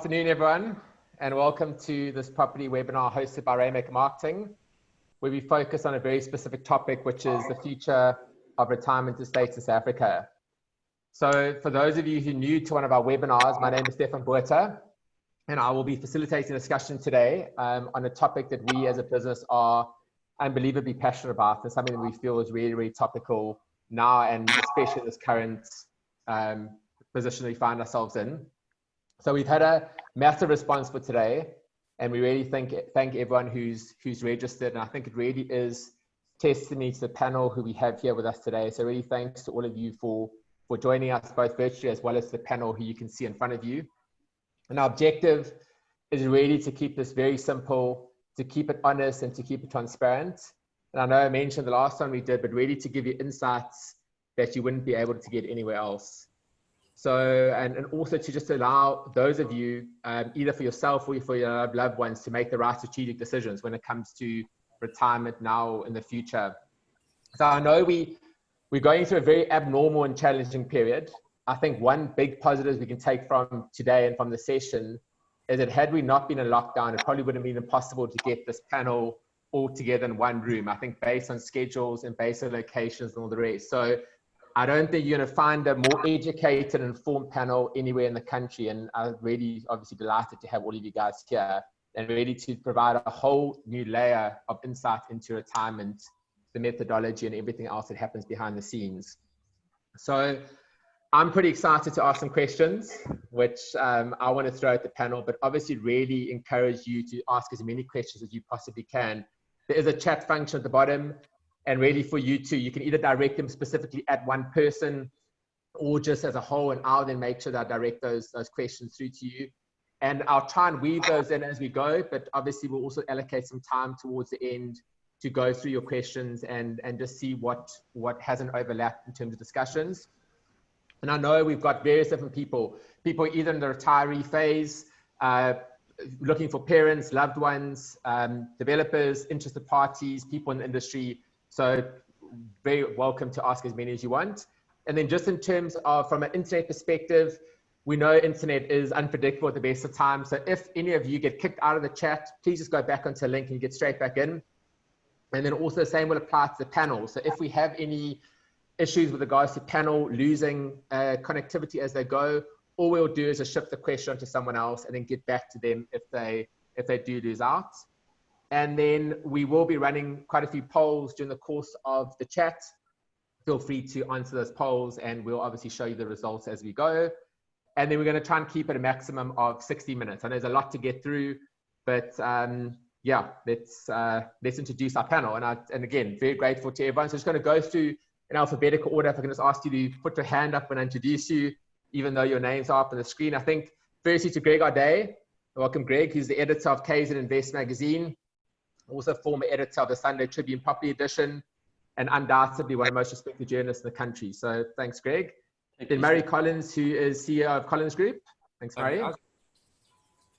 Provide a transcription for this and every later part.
Good afternoon, everyone, and welcome to this property webinar hosted by Rainmaker Marketing, where we focus on a very specific topic, which is the future of retirement estates in South Africa. So for those of you who are new to one of our webinars, my name is Stefan Botha, and I will be facilitating a discussion today on a topic that we as a business are unbelievably passionate about, and something that we feel is really, really topical now, and especially in this current position we find ourselves in. So we've had a massive response for today, and we really thank everyone who's registered, and I think it really is testimony to the panel who we have here with us today. So really thanks to all of you for joining us both virtually as well as the panel who you can see in front of you. And our objective is really to keep this very simple, to keep it honest and to keep it transparent. And I know I mentioned the last time we did, but really to give you insights that you wouldn't be able to get anywhere else. So, and also to just allow those of you, either for yourself or for your loved ones, to make the right strategic decisions when it comes to retirement now or in the future. So I know we're going through a very abnormal and challenging period. I think one big positive we can take from today and from the session is that had we not been in lockdown, it probably would have been impossible to get this panel all together in one room. I think based on schedules and based on locations and all the rest. So I don't think you're going to find a more educated and informed panel anywhere in the country. And I'm really obviously delighted to have all of you guys here and ready to provide a whole new layer of insight into retirement, the methodology and everything else that happens behind the scenes. So I'm pretty excited to ask some questions, which I want to throw at the panel, but obviously really encourage you to ask as many questions as you possibly can. There is a chat function at the bottom. And really for you too, you can either direct them specifically at one person or just as a whole, and I'll then make sure that I direct those questions through to you. And I'll try and weave those in as we go, but obviously we'll also allocate some time towards the end to go through your questions and just see what hasn't overlapped in terms of discussions. And I know we've got various different people either in the retiree phase, looking for parents, loved ones, developers, interested parties, people in the industry. So very welcome to ask as many as you want. And then just in terms of from an internet perspective, we know internet is unpredictable at the best of times. So if any of you get kicked out of the chat, please just go back onto the link and get straight back in. And then also the same will apply to the panel. So if we have any issues with regards to panel losing connectivity as they go, all we'll do is just shift the question to someone else and then get back to them if they do lose out. And then we will be running quite a few polls during the course of the chat. Feel free to answer those polls and we'll obviously show you the results as we go. And then we're going to try and keep it a maximum of 60 minutes. I know there's a lot to get through, but yeah, let's introduce our panel. And again, very grateful to everyone. So just going to go through in alphabetical order. If I can just ask you to put your hand up when I introduce you, even though your names are up on the screen. I think firstly to Greg Arde. Welcome, Greg, who's the editor of KZ Invest Magazine. Also former editor of the Sunday Tribune Property Edition, and undoubtedly one of the most respected journalists in the country. So thanks, Greg. Then Murray Collins, who is CEO of Collins Group. Thanks, Murray.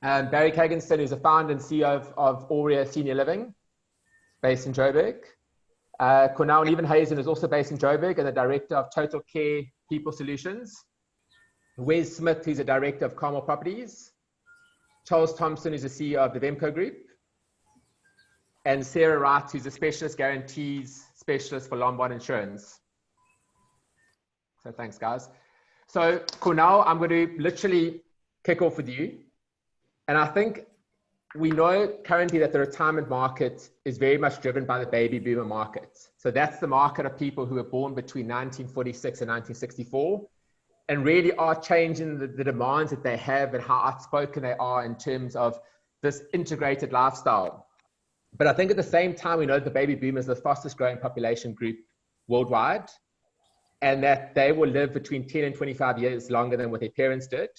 Barry Kaganson, who's the founder and CEO of Aurea Senior Living, based in Joburg. Cornel Hazen is also based in Joburg and the director of Total Care People Solutions. Wes Smith, who's the director of Cornel Properties. Charles Thompson, who's the CEO of the Vemco Group. And Sarah Wright, who's a specialist guarantees specialist for Lombard Insurance. So thanks, guys. So Cornel, I'm going to literally kick off with you. And I think we know currently that the retirement market is very much driven by the baby boomer market. So that's the market of people who were born between 1946 and 1964 and really are changing the demands that they have and how outspoken they are in terms of this integrated lifestyle. But I think at the same time, we know that the baby boomers are the fastest growing population group worldwide, and that they will live between 10 and 25 years longer than what their parents did.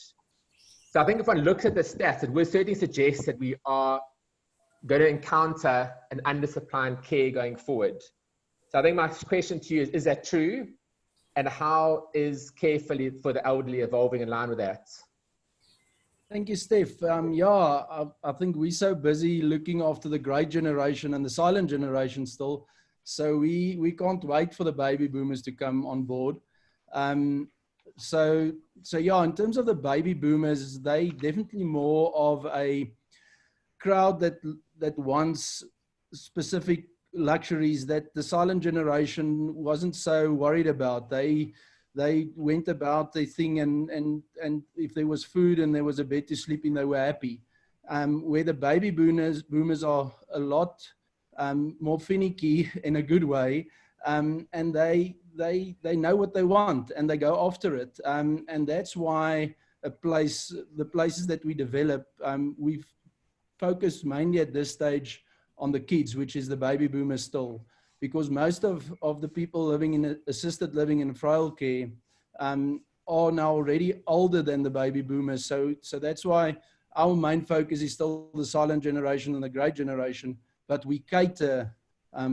So I think if one looks at the stats, it would certainly suggest that we are going to encounter an undersupply in care going forward. So I think my question to you is that true? And how is care for the elderly evolving in line with that? Thank you, Steph. Yeah, I think we're so busy looking after the great generation and the silent generation still. So we can't wait for the baby boomers to come on board. so yeah, in terms of the baby boomers, they definitely more of a crowd that wants specific luxuries that the silent generation wasn't so worried about. They went about their thing, and if there was food and there was a bed to sleep in, they were happy. Where the baby boomers are a lot more finicky in a good way, and they know what they want and they go after it, and that's why the places that we develop, we've focused mainly at this stage on the kids, which is the baby boomers still, because most of the people living in assisted living and frail care are now already older than the baby boomers. So that's why our main focus is still the silent generation and the great generation, but we cater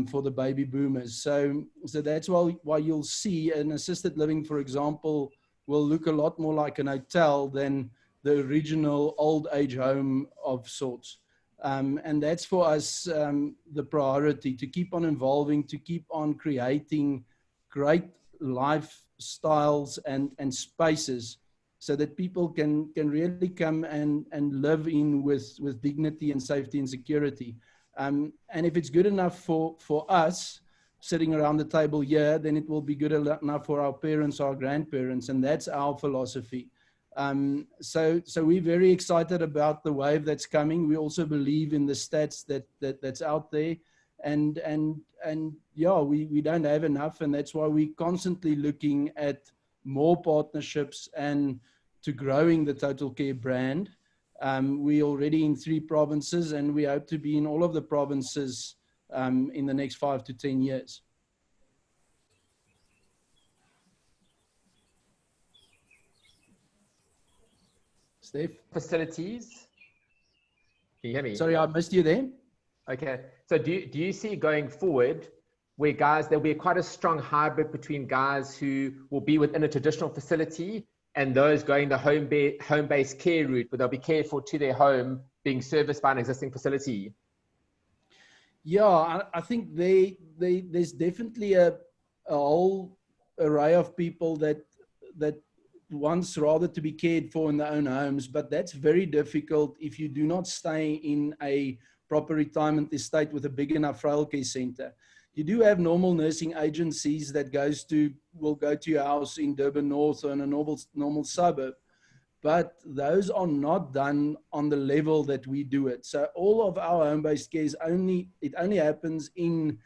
for the baby boomers. So that's why you'll see an assisted living, for example, will look a lot more like an hotel than the original old age home of sorts. And that's for us the priority, to keep on evolving, to keep on creating great lifestyles and spaces so that people can really come and live in with dignity and safety and security. And if it's good enough for us sitting around the table here, then it will be good enough for our parents, our grandparents, and that's our philosophy. So we're very excited about the wave that's coming. We also believe in the stats that's out there, and yeah, we don't have enough, and that's why we're constantly looking at more partnerships and to growing the Total Care brand. We're already in 3 provinces, and we hope to be in all of the provinces in the next 5 to 10 years. Steph? Facilities. Can you hear me? Sorry, I missed you there. Okay. So do you see going forward where there'll be quite a strong hybrid between guys who will be within a traditional facility and those going the home-based care route, where they'll be cared for to their home, being serviced by an existing facility? Yeah, I think there's definitely a whole array of people that wants rather to be cared for in their own homes, but that's very difficult if you do not stay in a proper retirement estate with a big enough frail care center. You do have normal nursing agencies that will go to your house in Durban North or in a normal suburb, but those are not done on the level that we do it. So all of our home-based care only happens in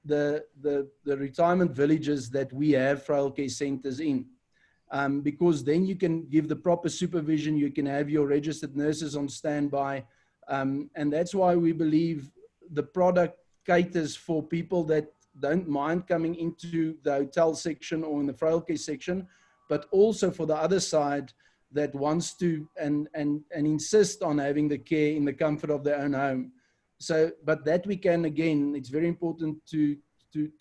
the retirement villages that we have frail care centers in. Because then you can give the proper supervision, you can have your registered nurses on standby, and that's why we believe the product caters for people that don't mind coming into the hotel section or in the frail care section, but also for the other side that wants to and insist on having the care in the comfort of their own home. So, but that we can, again, it's very important to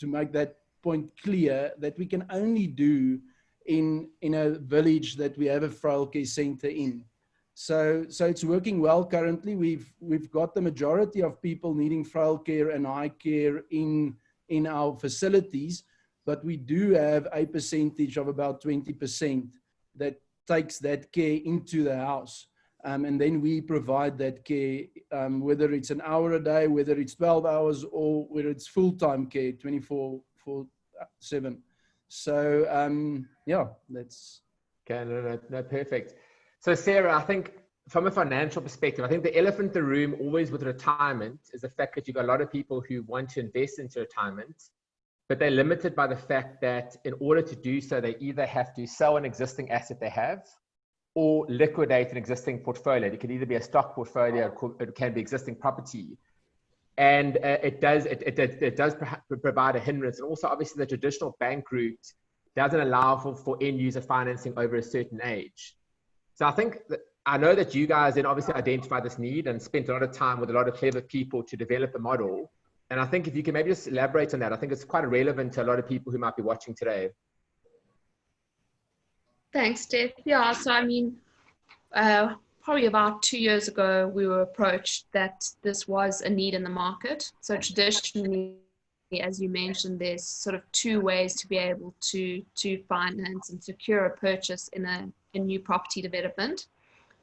make that point clear, that we can only do in a village that we have a frail care center in. So it's working well currently. We've got the majority of people needing frail care and eye care in our facilities, but we do have a percentage of about 20% that takes that care into the house. And then we provide that care, whether it's an hour a day, whether it's 12 hours, or whether it's full-time care, 24/7. So yeah, that's... Okay, no, perfect. So Sarah, I think from a financial perspective, I think the elephant in the room always with retirement is the fact that you've got a lot of people who want to invest into retirement, but they're limited by the fact that in order to do so, they either have to sell an existing asset they have or liquidate an existing portfolio. It can either be a stock portfolio, or it can be existing property. And it does provide a hindrance. And also, obviously, the traditional bank route doesn't allow for end user financing over a certain age. So I know that you guys then obviously identified this need and spent a lot of time with a lot of clever people to develop the model. And I think if you can maybe just elaborate on that, I think it's quite relevant to a lot of people who might be watching today. Thanks, Steph. Yeah, so I mean, probably about 2 years ago, we were approached that this was a need in the market. So traditionally, as you mentioned, there's sort of two ways to be able to finance and secure a purchase in a new property development.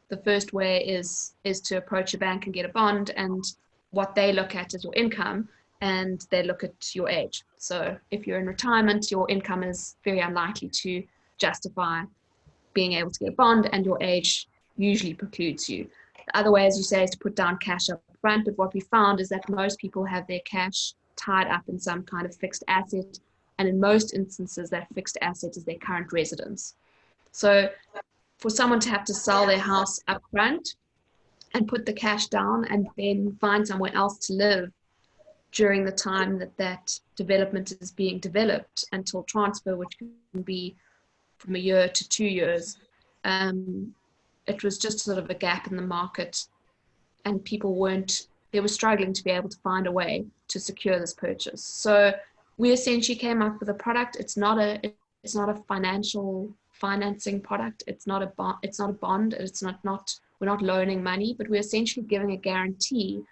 The first way is to approach a bank and get a bond, and what they look at is your income, and they look at your age. So if you're in retirement, your income is very unlikely to justify being able to get a bond, and your age usually precludes you. The other way, as you say, is to put down cash up front, but what we found is that most people have their cash tied up in some kind of fixed asset, and in most instances that fixed asset is their current residence. So for someone to have to sell their house up front and put the cash down and then find somewhere else to live during the time that development is being developed until transfer, which can be from a year to 2 years, it was just sort of a gap in the market, and they were struggling to be able to find a way to secure this purchase. So we essentially came up with a product. It's not a financial financing product. It's not a bond. We're not loaning money, but we're essentially giving a guarantee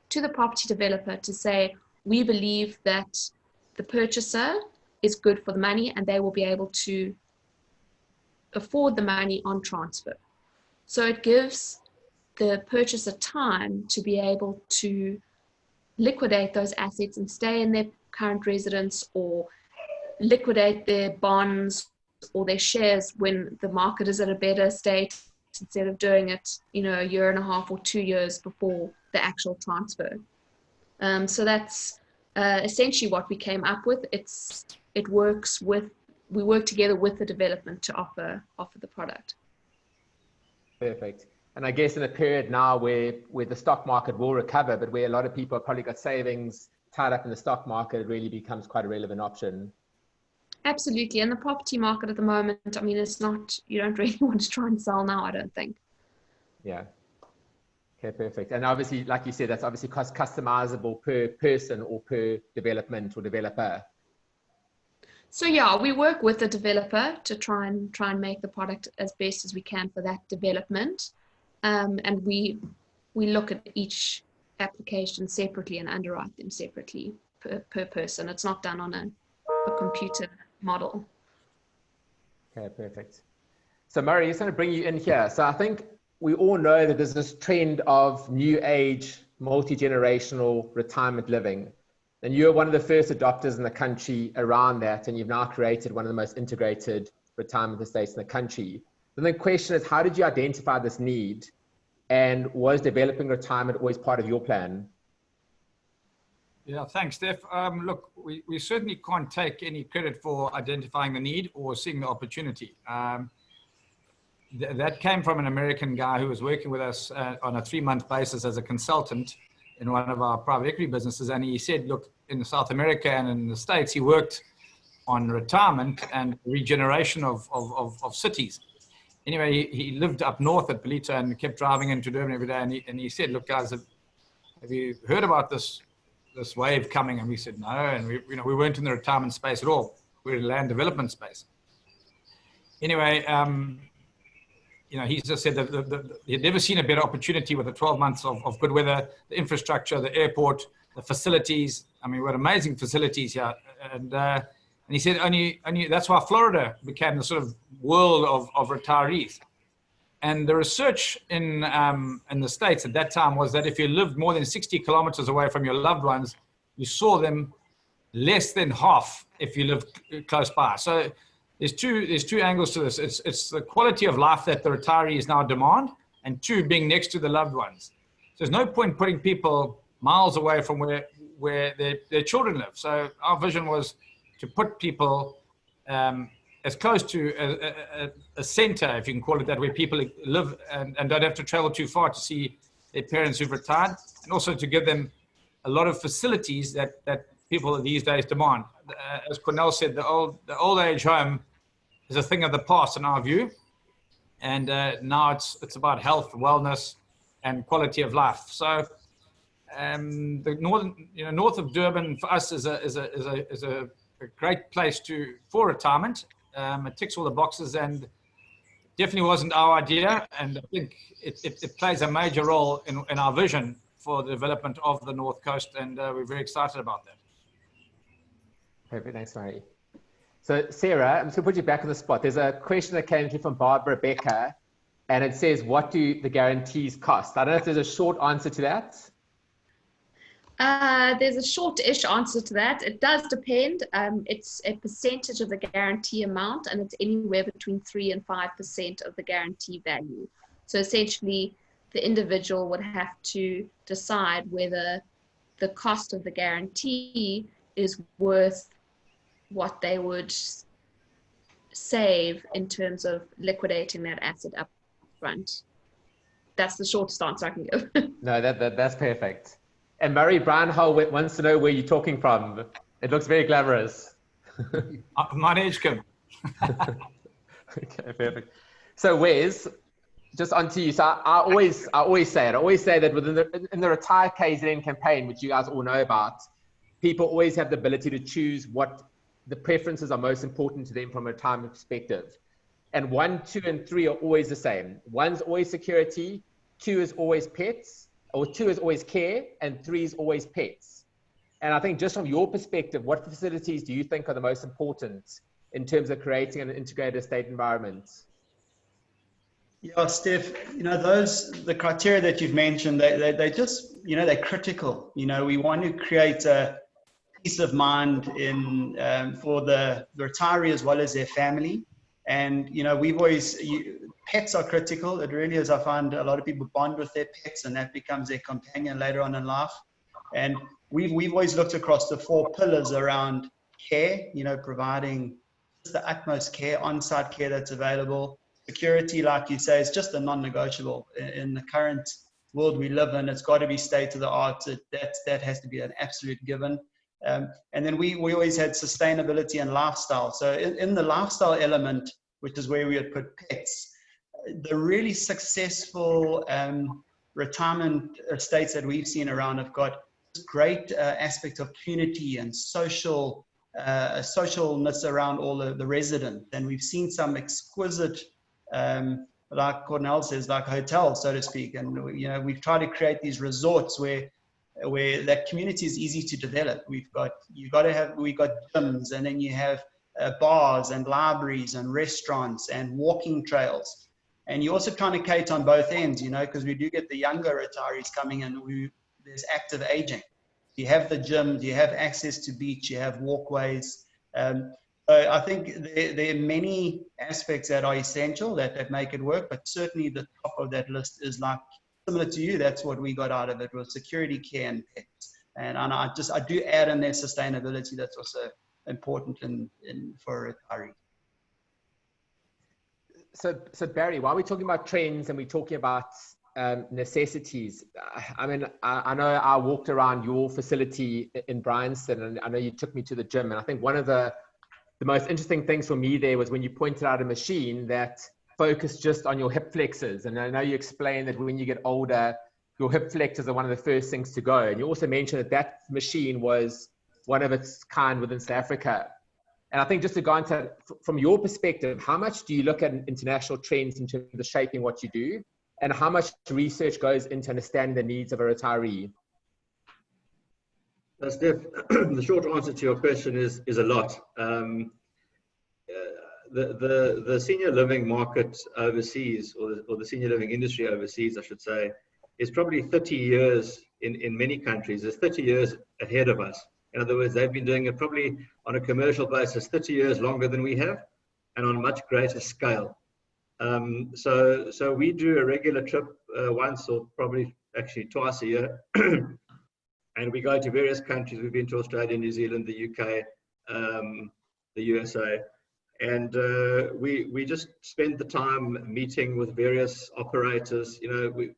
to the property developer to say, we believe that the purchaser is good for the money and they will be able to afford the money on transfer. So it gives the purchaser time to be able to liquidate those assets and stay in their current residence, or liquidate their bonds or their shares when the market is at a better state, instead of doing it, a year and a half or 2 years before the actual transfer. So that's essentially what we came up with. We work together with the development to offer the product. Perfect. And I guess in a period now where the stock market will recover, but where a lot of people have probably got savings tied up in the stock market, it really becomes quite a relevant option. Absolutely. And the property market at the moment, I mean, it's not, you don't really want to try and sell now, I don't think. Yeah. Okay, perfect. And obviously, like you said, that's obviously customizable per person or per development or developer. So yeah, we work with the developer to try and make the product as best as we can for that development. And we look at each application separately and underwrite them separately per person. It's not done on a computer model. Okay, perfect. So Murray, just going to bring you in here. So I think we all know that there's this trend of new age, multi-generational retirement living. And you're one of the first adopters in the country around that, and you've now created one of the most integrated retirement estates in the country. And the question is, how did you identify this need? And was developing retirement always part of your plan? Yeah, thanks, Steph. Look, we certainly can't take any credit for identifying the need or seeing the opportunity. That came from an American guy who was working with us on a 3-month basis as a consultant in one of our private equity businesses. And he said, look, in South America and in the States, he worked on retirement and regeneration of cities. Anyway, he lived up north at Belita and kept driving into Durban every day. And he said, look, guys, have you heard about this wave coming? And we said, no. And we weren't in the retirement space at all. We were in the land development space. Anyway, he just said that he'd never seen a better opportunity with the 12 months of good weather, the infrastructure, the airport, the facilities. I mean, we had amazing facilities here. And he said only that's why Florida became the sort of world of retirees. And the research in the States at that time was that if you lived more than 60 kilometers away from your loved ones, you saw them less than half if you lived close by. So there's two angles to this. It's the quality of life that the retirees now demand, and 2, being next to the loved ones. So there's no point putting people miles away from where their children live. So our vision was to put people as close to a center, if you can call it that, where people live and don't have to travel too far to see their parents who've retired, and also to give them a lot of facilities that people these days demand. As Cornel said, the old age home is a thing of the past in our view, and now it's about health, wellness, and quality of life. So the north of Durban for us is a great place for retirement. It ticks all the boxes, and definitely wasn't our idea. And I think it plays a major role in our vision for the development of the North Coast, and we're very excited about that. Perfect. Thanks, Murray. So Sarah, I'm just going to put you back on the spot. There's a question that came through from Barbara Becker, and it says, what do the guarantees cost? I don't know if there's a short answer to that. There's a short-ish answer to that. It does depend. It's a percentage of the guarantee amount, and it's anywhere between 3 and 5% of the guarantee value. So essentially, the individual would have to decide whether the cost of the guarantee is worth what they would save in terms of liquidating that asset up front. That's the shortest answer I can give. No, that's perfect. And Murray Brownhill wants to know where you're talking from. It looks very glamorous. My Edgecombe. Okay, perfect. So Wes, just onto you. So I always say it. I always say that in the Retire KZN campaign, which you guys all know about, people always have the ability to choose what the preferences are most important to them from a retirement perspective. And 1, 2, and 3 are always the same. 1's always security, 2 is always pets, or 2 is always care, and 3 is always pets. And I think just from your perspective, what facilities do you think are the most important in terms of creating an integrated estate environment? Yeah, Steph, the criteria that you've mentioned, they just, they're critical. We want to create a peace of mind for the retiree as well as their family. And, we've always, pets are critical. It really is. I find a lot of people bond with their pets, and that becomes their companion later on in life. And we've always looked across the 4 pillars around care, providing just the utmost care, on-site care that's available. Security, like you say, is just a non-negotiable. In the current world we live in, it's got to be state of the art. That has to be an absolute given. And then we always had sustainability and lifestyle. So in the lifestyle element, which is where we would put pets, the really successful retirement estates that we've seen around have got this great aspect of community and socialness around all the residents. And we've seen some exquisite, like Cornel says, like hotels, so to speak. And we've tried to create these resorts where that community is easy to develop. We've got gyms, and then you have bars and libraries and restaurants and walking trails. And you're also trying to cater on both ends, because we do get the younger retirees coming in. There's active aging. You have the gym, you have access to beach, you have walkways. So I think there are many aspects that are essential that make it work, but certainly the top of that list is like, similar to you, that's what we got out of it, was security, care, and pets. And I do add in there sustainability. That's also important for a retiree. So Barry, while we're talking about trends and we're talking about necessities, I mean, I know I walked around your facility in Bryanston, and I know you took me to the gym, and I think one of the most interesting things for me there was when you pointed out a machine that focused just on your hip flexors. And I know you explained that when you get older, your hip flexors are one of the first things to go. And you also mentioned that machine was one of its kind within South Africa. And I think just to go into, from your perspective, how much do you look at international trends in terms of shaping what you do? And how much research goes into understanding the needs of a retiree? Steph, the short answer to your question is a lot. The senior living market overseas, or the senior living industry overseas, I should say, is probably 30 years in many countries. It's 30 years ahead of us. In other words, they've been doing it probably on a commercial basis 30 years longer than we have, and on a much greater scale. So we do a regular trip once, or probably actually twice a year. And we go to various countries. We've been to Australia, New Zealand, the UK, the USA. And we just spend the time meeting with various operators. We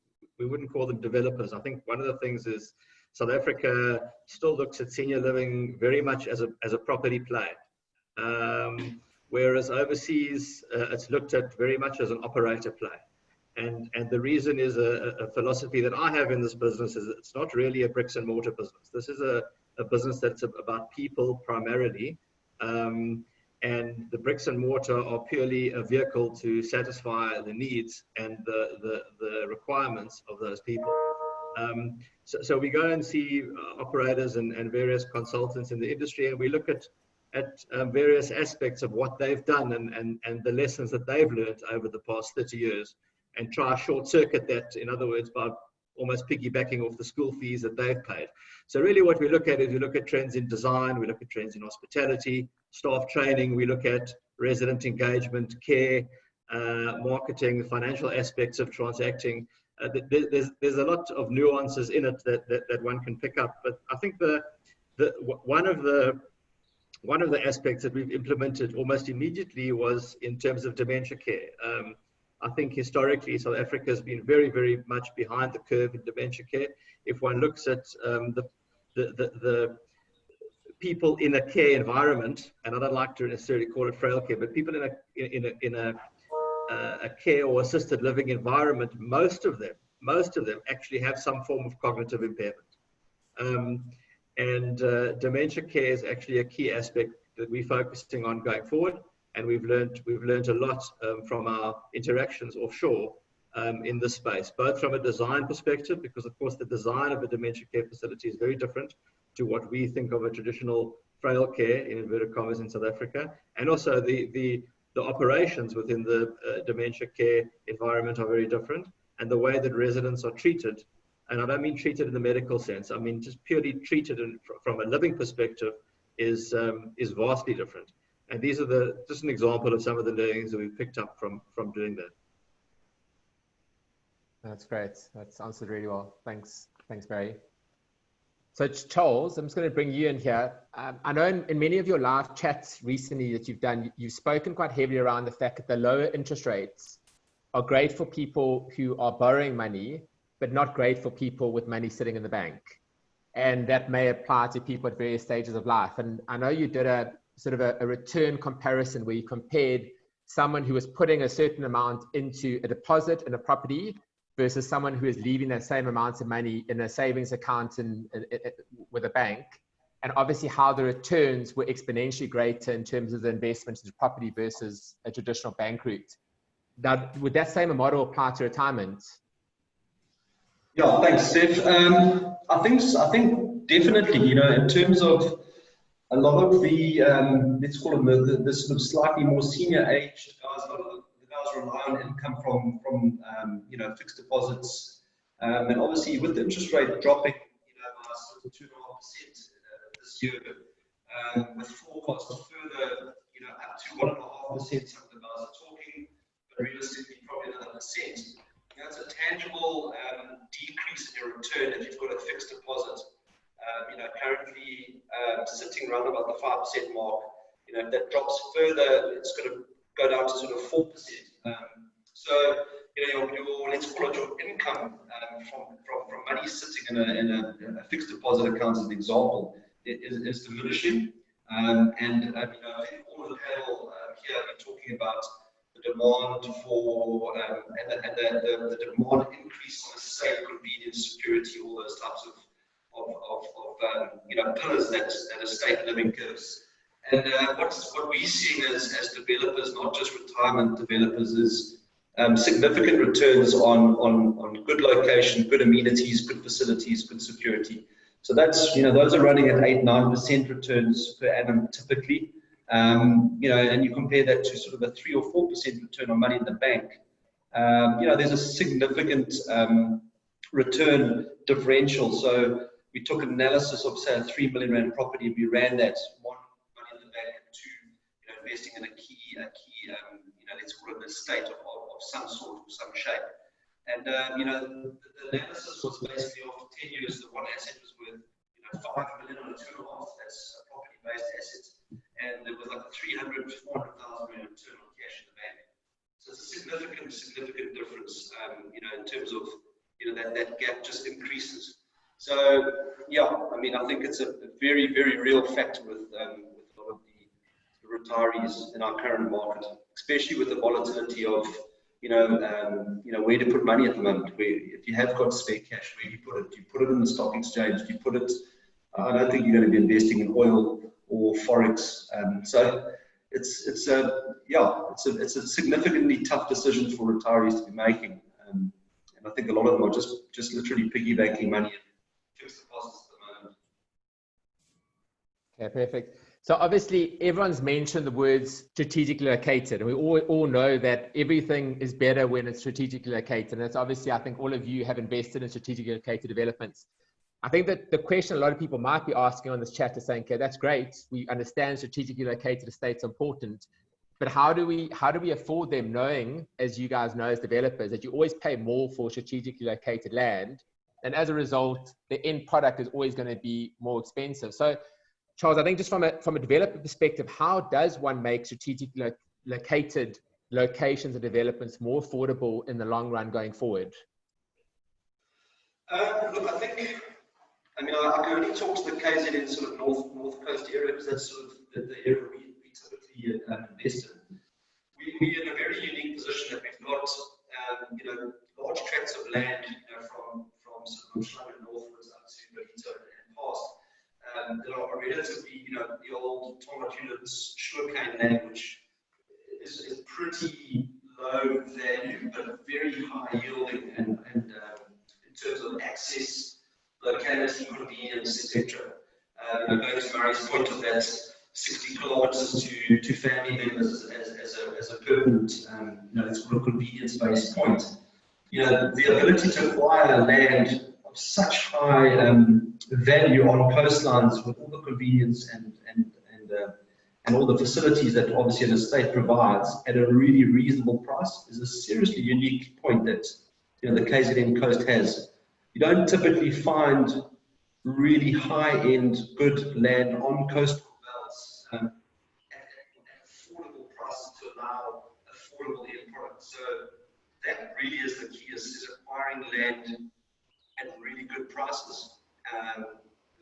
wouldn't call them developers. I think one of the things is South Africa still looks at senior living very much as a property play. Whereas overseas, it's looked at very much as an operator play. And the reason is a philosophy that I have in this business is it's not really a bricks and mortar business. This is a business that's about people primarily. And the bricks and mortar are purely a vehicle to satisfy the needs and the requirements of those people. So we go and see operators and various consultants in the industry, and we look at various aspects of what they've done and the lessons that they've learned over the past 30 years and try short circuit that, in other words, by almost piggybacking off the school fees that they've paid. So really what we look at is we look at trends in design, we look at trends in hospitality, staff training, we look at resident engagement, care, marketing, the financial aspects of transacting. There's a lot of nuances in it that one can pick up. But I think one of the aspects that we've implemented almost immediately was in terms of dementia care. I think historically South Africa has been very, very much behind the curve in dementia care. If one looks at the people in a care environment, and I don't like to necessarily call it frail care, but people in a care or assisted living environment, most of them actually have some form of cognitive impairment. Dementia care is actually a key aspect that we're focusing on going forward. And we've learned a lot from our interactions offshore in this space, both from a design perspective, because of course the design of a dementia care facility is very different to what we think of a traditional frail care, in inverted commas, in South Africa, and also the operations within the dementia care environment are very different, and the way that residents are treated, and I don't mean treated in the medical sense, I mean just purely treated from a living perspective is vastly different. And these are just an example of some of the learnings that we've picked up from doing that. That's great. That's answered really well. Thanks, Barry. So Charles, I'm just going to bring you in here. I know in many of your live chats recently that you've done, you've spoken quite heavily around the fact that the lower interest rates are great for people who are borrowing money, but not great for people with money sitting in the bank. And that may apply to people at various stages of life. And I know you did a return comparison where you compared someone who was putting a certain amount into a deposit in a property versus someone who is leaving that same amount of money in a savings account with a bank. And obviously how the returns were exponentially greater in terms of the investment into property versus a traditional bank route. Now, would that same model apply to retirement? Yeah, thanks, Steph. I think definitely, in terms of a lot of the, let's call them the sort of slightly more senior aged guys, the guys rely on income from fixed deposits. And obviously with the interest rate dropping, by 2.5% this year, with forecasts further, up to 1.5%, some of the guys are talking, but realistically probably another percent. That's a tangible decrease in your return if you've got a fixed deposit. Currently sitting around about the 5% mark. If that drops further, it's going to go down to sort of 4%. So your let's call it your income from money sitting in a fixed deposit account, as an example, is diminishing. I think all of the panel here are talking about the demand for and the demand increase on safe, convenience, security, all those types of pillars that estate living gives. And what we're seeing as developers, not just retirement developers, is significant returns on good location, good amenities, good facilities, good security. So that's, those are running at 8-9% returns per annum typically. And you compare that to sort of a 3 or 4% return on money in the bank. There's a significant return differential. So we took an analysis of, say, a 3 million rand property, and we ran that, one, money in the bank, and two, investing in a key let's call it an estate of some sort, of some shape. And the analysis was basically after 10 years, the one asset was worth 5 million on a 2.5. That's a property-based asset, and there was like a 300,000 to 400,000 rand return on cash in the bank. So it's a significant difference, in terms of that gap just increases. So yeah, I think it's a very, very real factor with a lot of the retirees in our current market, especially with the volatility of where to put money at the moment. If you have got spare cash, where do you put it? Do you put it in the stock exchange? Do you put it? I don't think you're going to be investing in oil or forex. So it's a significantly tough decision for retirees to be making. And I think a lot of them are just literally piggybacking money in fixed deposits at the moment. Okay, perfect. So obviously everyone's mentioned the words strategically located, and we all know that everything is better when it's strategically located. And that's obviously, I think all of you have invested in strategically located developments. I think that the question a lot of people might be asking on this chat is saying, okay, that's great. We understand strategically located estates are important, but how do we afford them, knowing, as you guys know as developers, that you always pay more for strategically located land, and as a result, the end product is always going to be more expensive. So Charles, I think just from a developer perspective, how does one make strategically located locations and developments more affordable in the long run going forward? Look, I can only talk to the KZN sort of north coast area, because that's sort of the area we typically invest in. We're in a very unique position that we've got, large tracts of land, from sort of Schlager northwards up to Berito and past. That are relatively, the old Tonga units, sugarcane land, which is pretty low value, but very high yielding, and in terms of access, locality, convenience, etc. Going to Murray's point of that 60 kilometers to family members as a permanent, it's a convenience-based point. The ability to acquire land of such high value on coastlines with all the convenience and all the facilities that obviously an estate provides at a really reasonable price is a seriously unique point that the KZN coast has. You don't typically find really high-end good land on coastal belts at affordable prices to allow affordable end products. So that really is the key, is acquiring land at really good prices.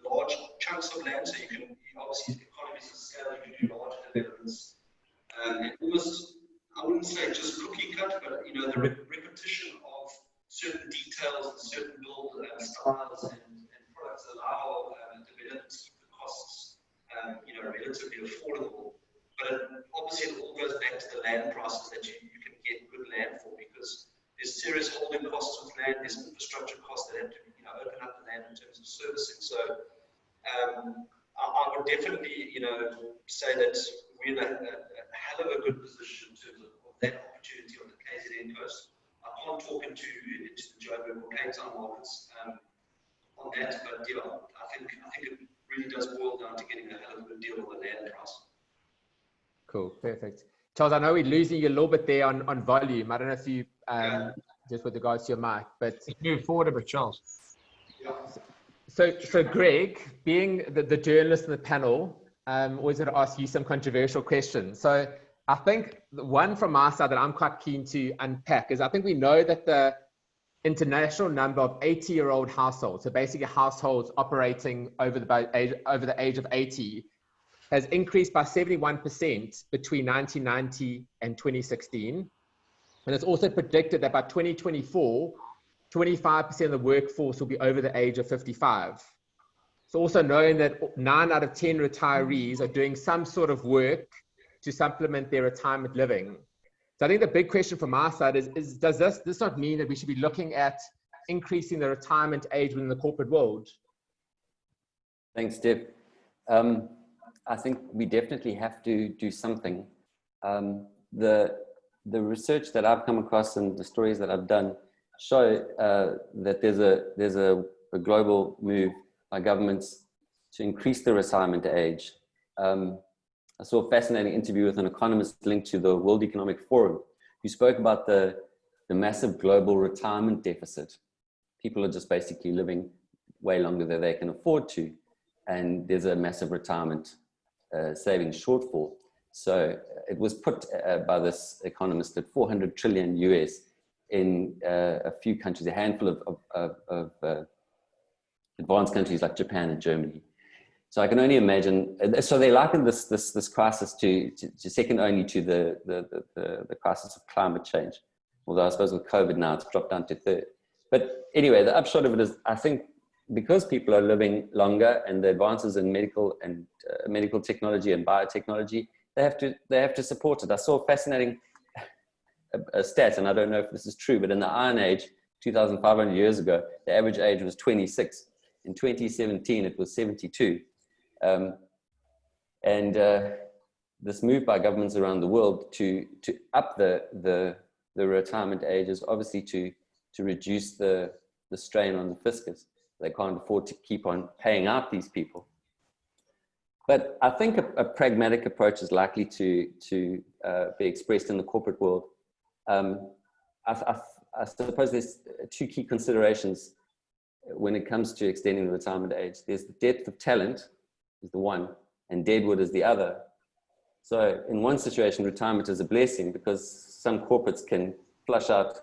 Large chunks of land, so you can obviously economies of scale, you can do large developments. And almost, I wouldn't say just cookie cut, but the repetition of certain details and certain build styles and products allow developers to keep the costs relatively affordable. But obviously it all goes back to the land prices that you can get good land for, because there's serious holding costs with land, there's infrastructure costs that have to open up the land in terms of servicing. So I would definitely say that we're in a hell of a good position in terms of that opportunity on the KZN coast. I can't talk into the Joburg or Cape Town markets on that, but I think it really does boil down to getting a hell of a good deal on the land price. Cool, perfect. Charles, I know we're losing you a little bit there on volume. I don't know if you, just with regards to your mic, but... Move forward a bit, Charles. Yeah. So Greg, being the journalist in the panel, always going to ask you some controversial questions. So I think the one from my side that I'm quite keen to unpack is, I think we know that the international number of 80-year-old households, so basically households operating over the age of 80, has increased by 71% between 1990 and 2016. And it's also predicted that by 2024, 25% of the workforce will be over the age of 55. So also knowing that 9 out of 10 retirees are doing some sort of work to supplement their retirement living. So I think the big question from our side is does this not mean that we should be looking at increasing the retirement age within the corporate world? Thanks, Steph. I think we definitely have to do something. The research that I've come across and the stories that I've done show that there's a global move by governments to increase the retirement age. I saw a fascinating interview with an economist linked to the World Economic Forum, who spoke about the massive global retirement deficit. People are just basically living way longer than they can afford to, and there's a massive retirement savings shortfall. So it was put by this economist at 400 trillion US in a few countries, a handful of advanced countries like Japan and Germany. So I can only imagine. So they liken this crisis to second only to the crisis of climate change. Although I suppose with COVID now it's dropped down to third. But anyway, the upshot of it is, I think because people are living longer and the advances in medical technology and biotechnology, they have to support it. I saw a fascinating stat, and I don't know if this is true, but in the Iron Age, 2,500 years ago, the average age was 26. In 2017, it was 72. And this move by governments around the world to up the retirement age is obviously to reduce the strain on the fiscus. They can't afford to keep on paying out these people. But I think a pragmatic approach is likely to be expressed in the corporate world. I suppose there's two key considerations when it comes to extending the retirement age. There's the depth of talent is the one, and deadwood is the other. So in one situation, retirement is a blessing because some corporates can flush out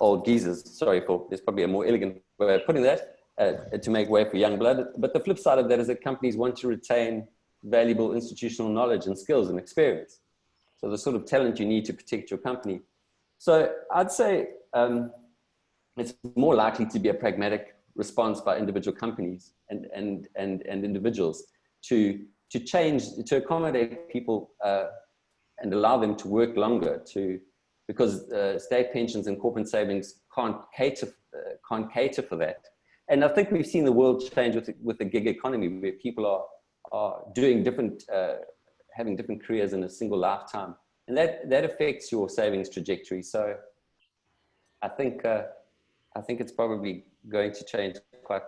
old geezers. There's probably a more elegant way of putting that, to make way for young blood. But the flip side of that is that companies want to retain valuable institutional knowledge and skills and experience. So the sort of talent you need to protect your company. So I'd say it's more likely to be a pragmatic response by individual companies and individuals to change, to accommodate people and allow them to work longer, because state pensions and corporate savings can't cater for that. And I think we've seen the world change with the gig economy, where people are doing different, having different careers in a single lifetime, and that affects your savings trajectory. So I think it's probably going to change quite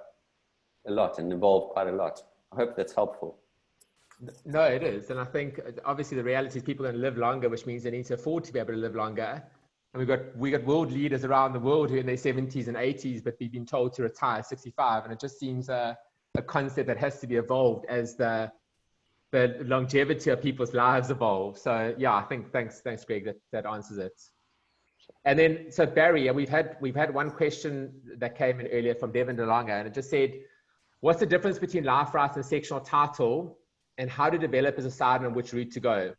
a lot and evolve quite a lot. I hope that's helpful. No, it is. And I think obviously the reality is people are going to live longer, which means they need to afford to be able to live longer. And we got world leaders around the world who are in their 70s and 80s, but we've been told to retire 65. And it just seems a concept that has to be evolved as the longevity of people's lives evolve. So yeah, I think thanks Greg, that answers it. And then, so Barry, we've had one question that came in earlier from Devin DeLonga, and it just said, what's the difference between life rights and sectional title, and how do developers decide on which route to go?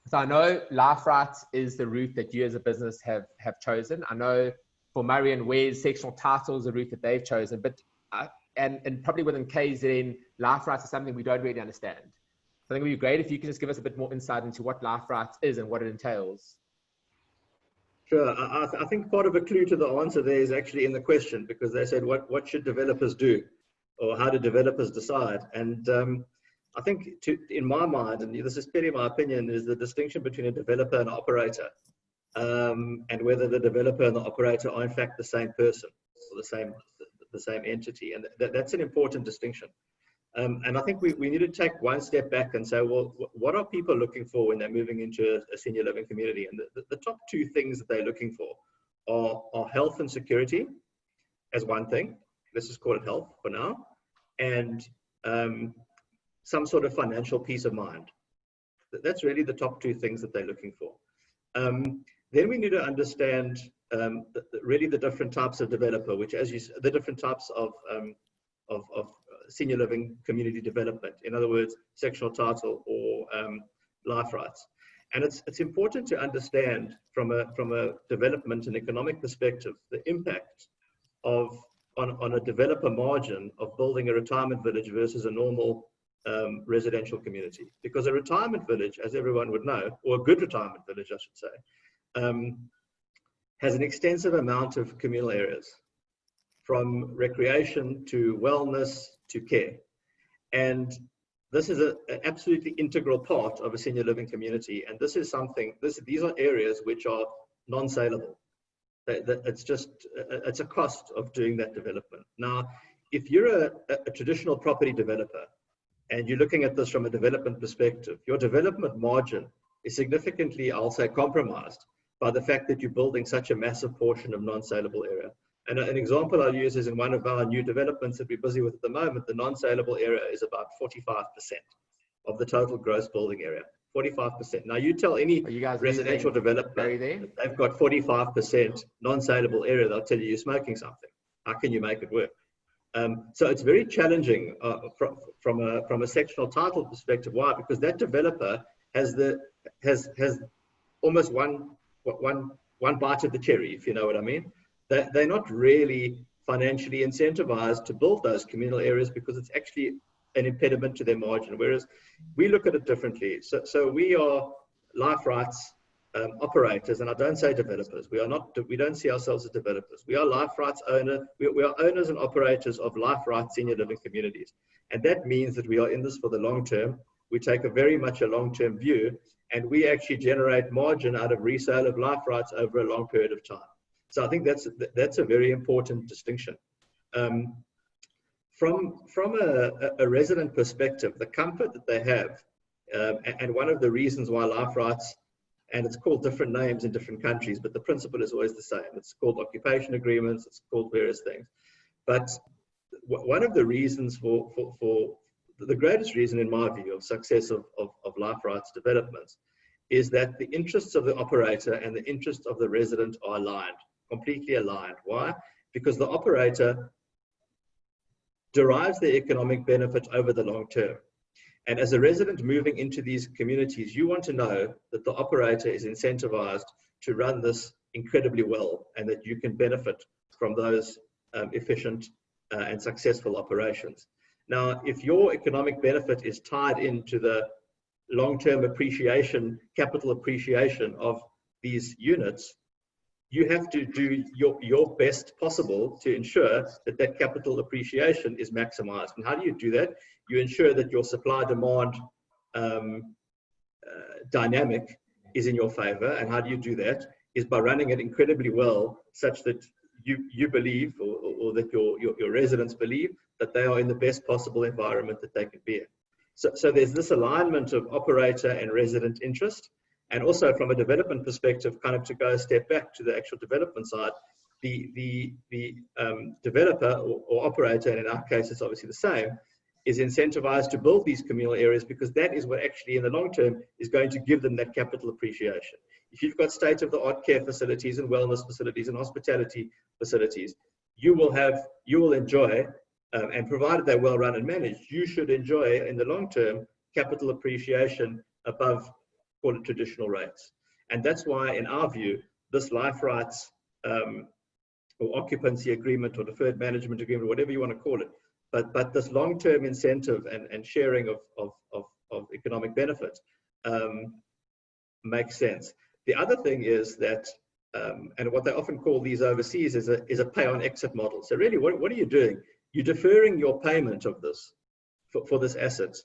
So I know life rights is the route that you as a business have chosen. I know for Murray and Wes, sectional title is the route that they've chosen, but and probably within KZN, life rights is something we don't really understand. So I think it would be great if you can just give us a bit more insight into what life rights is and what it entails. Sure. I think part of a clue to the answer there is actually in the question, because they said, what should developers do, or how do developers decide? And I think in my mind, and this is purely my opinion, is the distinction between a developer and an operator, and whether the developer and the operator are in fact the same person or the same entity. And that's an important distinction. And I think we need to take one step back and say, well, what are people looking for when they're moving into a senior living community? And the top two things that they're looking for are health and security as one thing. Let's just call it health for now. And some sort of financial peace of mind. That's really the top two things that they're looking for. Then we need to understand really the different types of developer, which, as you said, the different types of senior living community development. In other words, sectional title or life rights. And it's important to understand from a development and economic perspective the impact on a developer margin of building a retirement village versus a normal residential community. Because a retirement village, as everyone would know, or a good retirement village, I should say, has an extensive amount of communal areas, from recreation to wellness to care. And this is an absolutely integral part of a senior living community. And this is something, these are areas which are non-saleable. It's a cost of doing that development. Now, if you're a traditional property developer and you're looking at this from a development perspective, your development margin is significantly, I'll say, compromised by the fact that you're building such a massive portion of non-saleable area. And an example I'll use is in one of our new developments that we're busy with at the moment, the non-saleable area is about 45% of the total gross building area. 45%. Now you tell any residential developer they've got 45% non-saleable area, they'll tell you you're smoking something. How can you make it work? So it's very challenging from a sectional title perspective. Why? Because that developer has almost one bite of the cherry, if you know what I mean. They're not really financially incentivized to build those communal areas because it's actually an impediment to their margin. Whereas we look at it differently. So we are life rights operators, and I don't say developers. We don't see ourselves as developers. We are life rights owners. We are owners and operators of life rights senior living communities. And that means that we are in this for the long term. We take a very much a long-term view, and we actually generate margin out of resale of life rights over a long period of time. So I think that's a very important distinction. From a resident perspective, the comfort that they have, and one of the reasons why life rights, and it's called different names in different countries, but the principle is always the same. It's called occupation agreements, it's called various things. But one of the reasons for the greatest reason, in my view, of success of life rights developments is that the interests of the operator and the interests of the resident are aligned, completely aligned. Why? Because the operator derives the economic benefit over the long term. And as a resident moving into these communities, you want to know that the operator is incentivized to run this incredibly well, and that you can benefit from those efficient and successful operations. Now, if your economic benefit is tied into the long-term appreciation, capital appreciation of these units, you have to do your best possible to ensure that that capital appreciation is maximized. And how do you do that? You ensure that your supply-demand dynamic is in your favor. And how do you do that? Is by running it incredibly well, such that you believe, or that your residents believe, that they are in the best possible environment that they can be in. So there's this alignment of operator and resident interest. And also from a development perspective, kind of to go a step back to the actual development side, the developer or operator, and in our case it's obviously the same, is incentivized to build these communal areas, because that is what actually in the long term is going to give them that capital appreciation. If you've got state-of-the-art care facilities and wellness facilities and hospitality facilities, you will enjoy, and provided they're well run and managed, you should enjoy in the long term capital appreciation above, call it, traditional rates. And that's why, in our view, this life rights or occupancy agreement or deferred management agreement, whatever you want to call it, but this long-term incentive and sharing of economic benefit makes sense. The other thing is that, and what they often call these overseas is a pay-on-exit model. So really, what are you doing? You're deferring your payment of this for this asset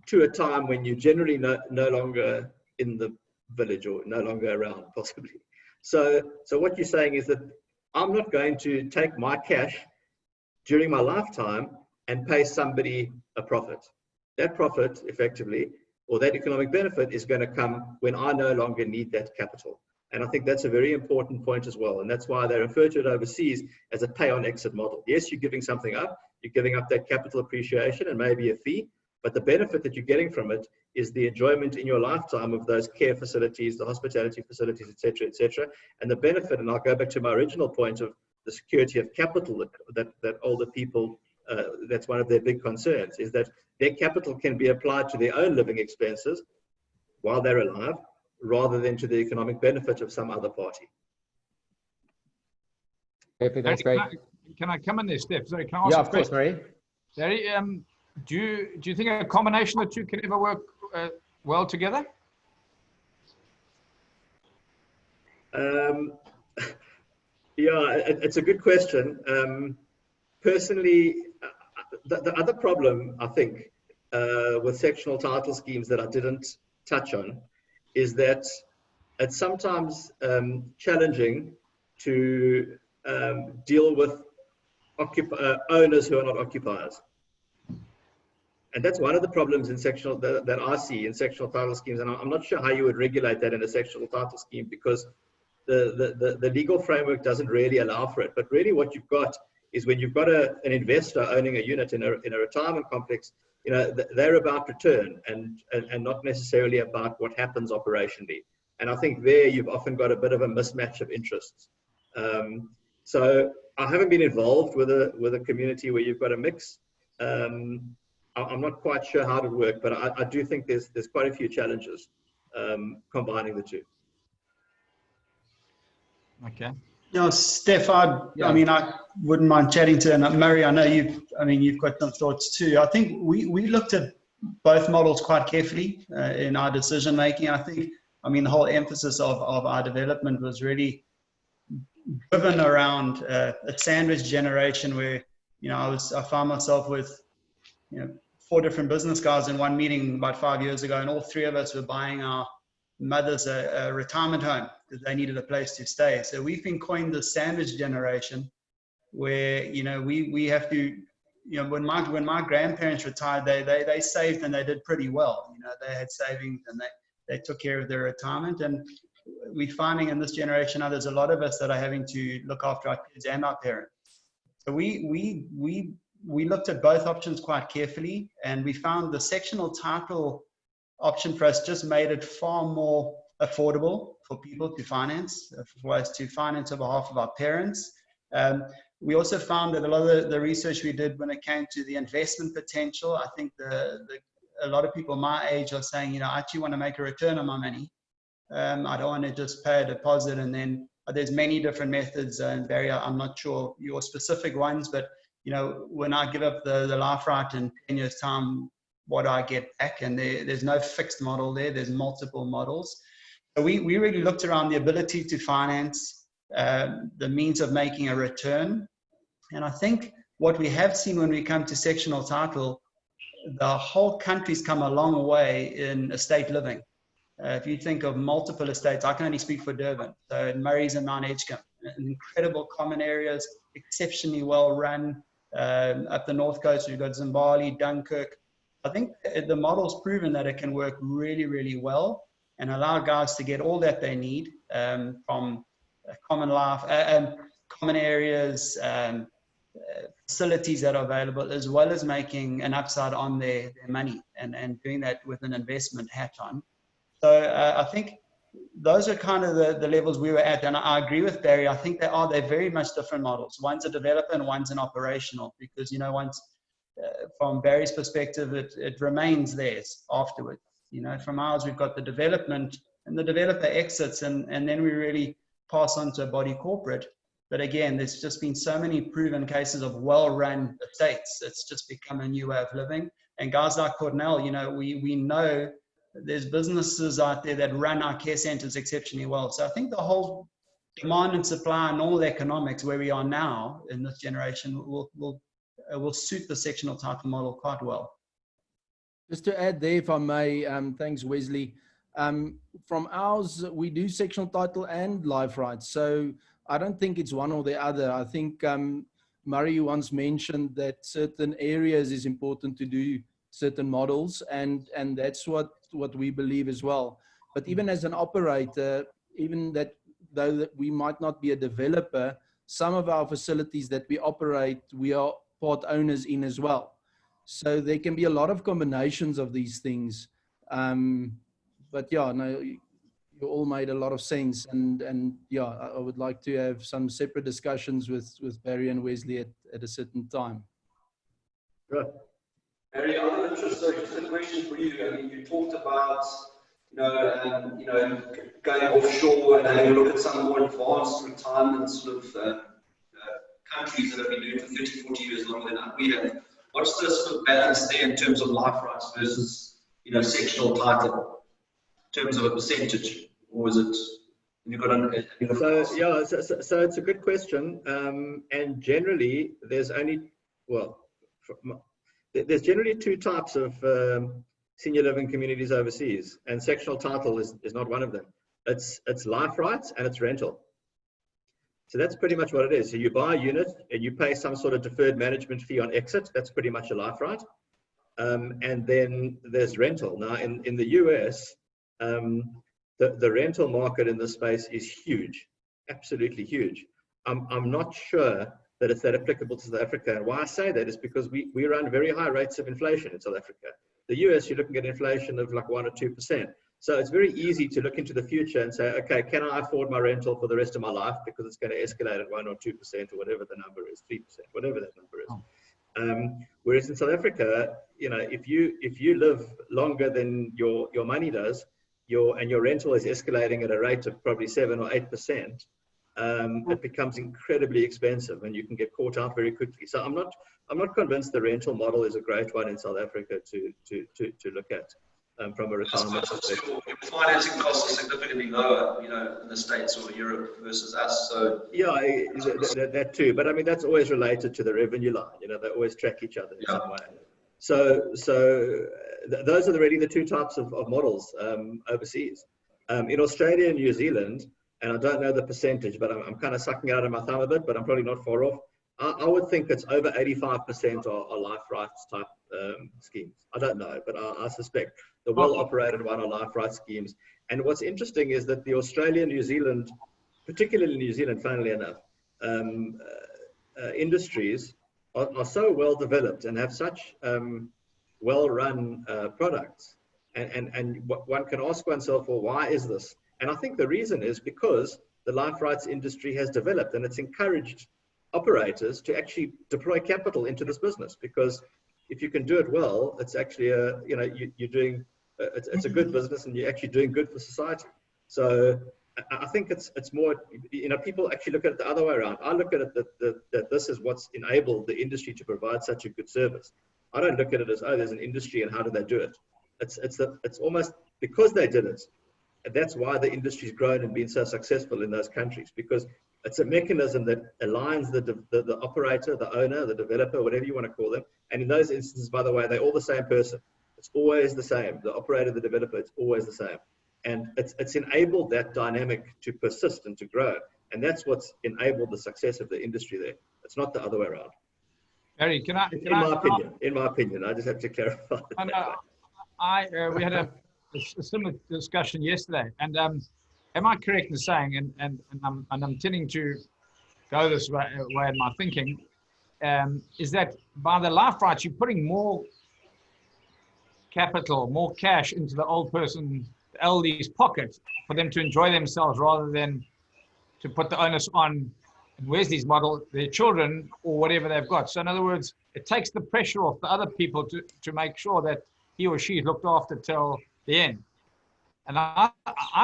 to a time when you're generally no longer in the village, or no longer around, possibly. So what you're saying is that I'm not going to take my cash during my lifetime and pay somebody a profit. That profit, effectively, or that economic benefit, is going to come when I no longer need that capital. And I think that's a very important point as well. And that's why they refer to it overseas as a pay-on-exit model. Yes, you're giving something up. You're giving up that capital appreciation and maybe a fee. But the benefit that you're getting from it is the enjoyment in your lifetime of those care facilities, the hospitality facilities, et cetera, and the benefit, and I'll go back to my original point of the security of capital that older people, that's one of their big concerns, is that their capital can be applied to their own living expenses while they're alive, rather than to the economic benefit of some other party. Okay, that's great. Can I come in there, Steph? Sorry, can I ask Yeah, a of course, question? Mary. Larry, do you think a combination of the two can ever work well together? Yeah, it's a good question. Personally, the other problem, I think, with sectional title schemes that I didn't touch on is that it's sometimes challenging to deal with owners who are not occupiers. And that's one of the problems in sectional that I see in sectional title schemes. And I'm not sure how you would regulate that in a sectional title scheme, because the legal framework doesn't really allow for it. But really what you've got is, when you've got an investor owning a unit in a retirement complex, you know, they're about return and not necessarily about what happens operationally. And I think there you've often got a bit of a mismatch of interests. So I haven't been involved with a community where you've got a mix. I'm not quite sure how to work, but I do think there's quite a few challenges combining the two. Okay. Yeah, Steph, I mean, I wouldn't mind chatting to, and Murray, I know you've got some thoughts too. I think we looked at both models quite carefully in our decision making. I think I mean, the whole emphasis of our development was really driven around a sandwich generation where, you know, I found myself with, you know, 4 different business guys in one meeting about 5 years ago, and all 3 of us were buying our mothers a retirement home because they needed a place to stay. So we've been coined the sandwich generation, where, you know, we have to, you know, when my grandparents retired, they saved and they did pretty well. You know, they had savings and they took care of their retirement. And we're finding in this generation now there's a lot of us that are having to look after our kids and our parents. So we looked at both options quite carefully, and we found the sectional title option for us just made it far more affordable for people to finance, for us to finance on behalf of our parents. We also found that a lot of the research we did when it came to the investment potential, I think a lot of people my age are saying, you know, I actually want to make a return on my money. I don't want to just pay a deposit and then there's many different methods, and Barry, I'm not sure your specific ones, but you know, when I give up the life right in 10 years time, what do I get back? And there's no fixed model there. There's multiple models. So we really looked around the ability to finance, the means of making a return. And I think what we have seen when we come to sectional title, the whole country's come a long way in estate living. If you think of multiple estates, I can only speak for Durban. So in Murray's and Mount Edgecombe, incredible common areas, exceptionally well run. Up the North Coast, we've got Zimbali, Dunkirk. I think the model's proven that it can work really, really well and allow guys to get all that they need from common life, common areas, facilities that are available, as well as making an upside on their money and doing that with an investment hat on. So I think those are kind of the levels we were at. And I agree with Barry. I think they're very much different models. One's a developer and one's an operational, because, you know, once from Barry's perspective, it remains theirs afterwards. You know, from ours, we've got the development and the developer exits, and then we really pass on to a body corporate. But again, there's just been so many proven cases of well-run estates. It's just become a new way of living. And guys like Cornel, you know, we know there's businesses out there that run our care centers exceptionally well. So I think the whole demand and supply and all the economics where we are now in this generation will suit the sectional title model quite well. Just to add there, if I may, thanks, Wesley. From ours, we do sectional title and life rights. So I don't think it's one or the other. I think Murray once mentioned that certain areas is important to do certain models, and that's what we believe as well. But even as an operator, even that, though that we might not be a developer, some of our facilities that we operate, we are part owners in as well. So there can be a lot of combinations of these things. But yeah, no, you all made a lot of sense. And yeah, I would like to have some separate discussions with Barry and Wesley at a certain time. Good. Barry, I'm interested. Just a question for you. I mean, you talked about, going offshore and having a look at some more advanced retirement sort of countries that have been doing it for 30, 40 years longer than we have. What's the sort of balance there in terms of life rights versus, sectional title, in terms of a percentage, or is it? You've got So it's a good question, and generally there's generally 2 types of senior living communities overseas, and sectional title is not one of them. It's life rights and it's rental. So that's pretty much what it is. So you buy a unit and you pay some sort of deferred management fee on exit. That's pretty much a life right. And then there's rental. Now in the US, the rental market in this space is huge, absolutely huge. I'm not sure that it's that applicable to South Africa. And why I say that is because we run very high rates of inflation in South Africa. The US, you're looking at inflation of like 1 or 2%. So it's very easy to look into the future and say, okay, can I afford my rental for the rest of my life, because it's going to escalate at 1 or 2% or whatever the number is, 3%, whatever that number is. Whereas in South Africa, if you live longer than your money does, and your rental is escalating at a rate of probably 7 or 8%, it becomes incredibly expensive, and you can get caught out very quickly. So I'm not convinced the rental model is a great one in South Africa to look at. from a retirement perspective. Your financing costs are significantly lower, you know, in the States or Europe versus us. So yeah, that too. But I mean, that's always related to the revenue line. You know, they always track each other in some way. So those are really the two types of models overseas. In Australia and New Zealand, and I don't know the percentage, but I'm kind of sucking it out of my thumb a bit, but I'm probably not far off. I would think it's over 85% are life rights type schemes. I don't know, but I suspect the well-operated one are life rights schemes. And what's interesting is that the Australia, New Zealand, particularly New Zealand, funnily enough, industries are so well developed and have such well-run products. And one can ask oneself, well, why is this? And I think the reason is because the life rights industry has developed and it's encouraged operators to actually deploy capital into this business, because if you can do it well, it's actually you're doing it's a good business and you're actually doing good for society. So I think it's more, you know, people actually look at it the other way around. I look at it that this is what's enabled the industry to provide such a good service. I don't look at it as, oh, there's an industry and how do they do it? It's almost because they did it. And that's why the industry's grown and been so successful in those countries, because it's a mechanism that aligns the operator, the owner, the developer, whatever you want to call them. And in those instances, by the way, they're all the same person. It's always the same. The operator, the developer, it's always the same. And it's enabled that dynamic to persist and to grow. And that's what's enabled the success of the industry there. It's not the other way around. Barry, In my opinion, I just have to clarify. We had a similar discussion yesterday, and am I correct in saying, and I'm tending to go this way in my thinking, is that by the life rights, you're putting more capital, more cash into the old person, the LD's pocket for them to enjoy themselves rather than to put the onus on Wesley's model, their children or whatever they've got. So in other words, it takes the pressure off the other people to make sure that he or she is looked after till the end. And I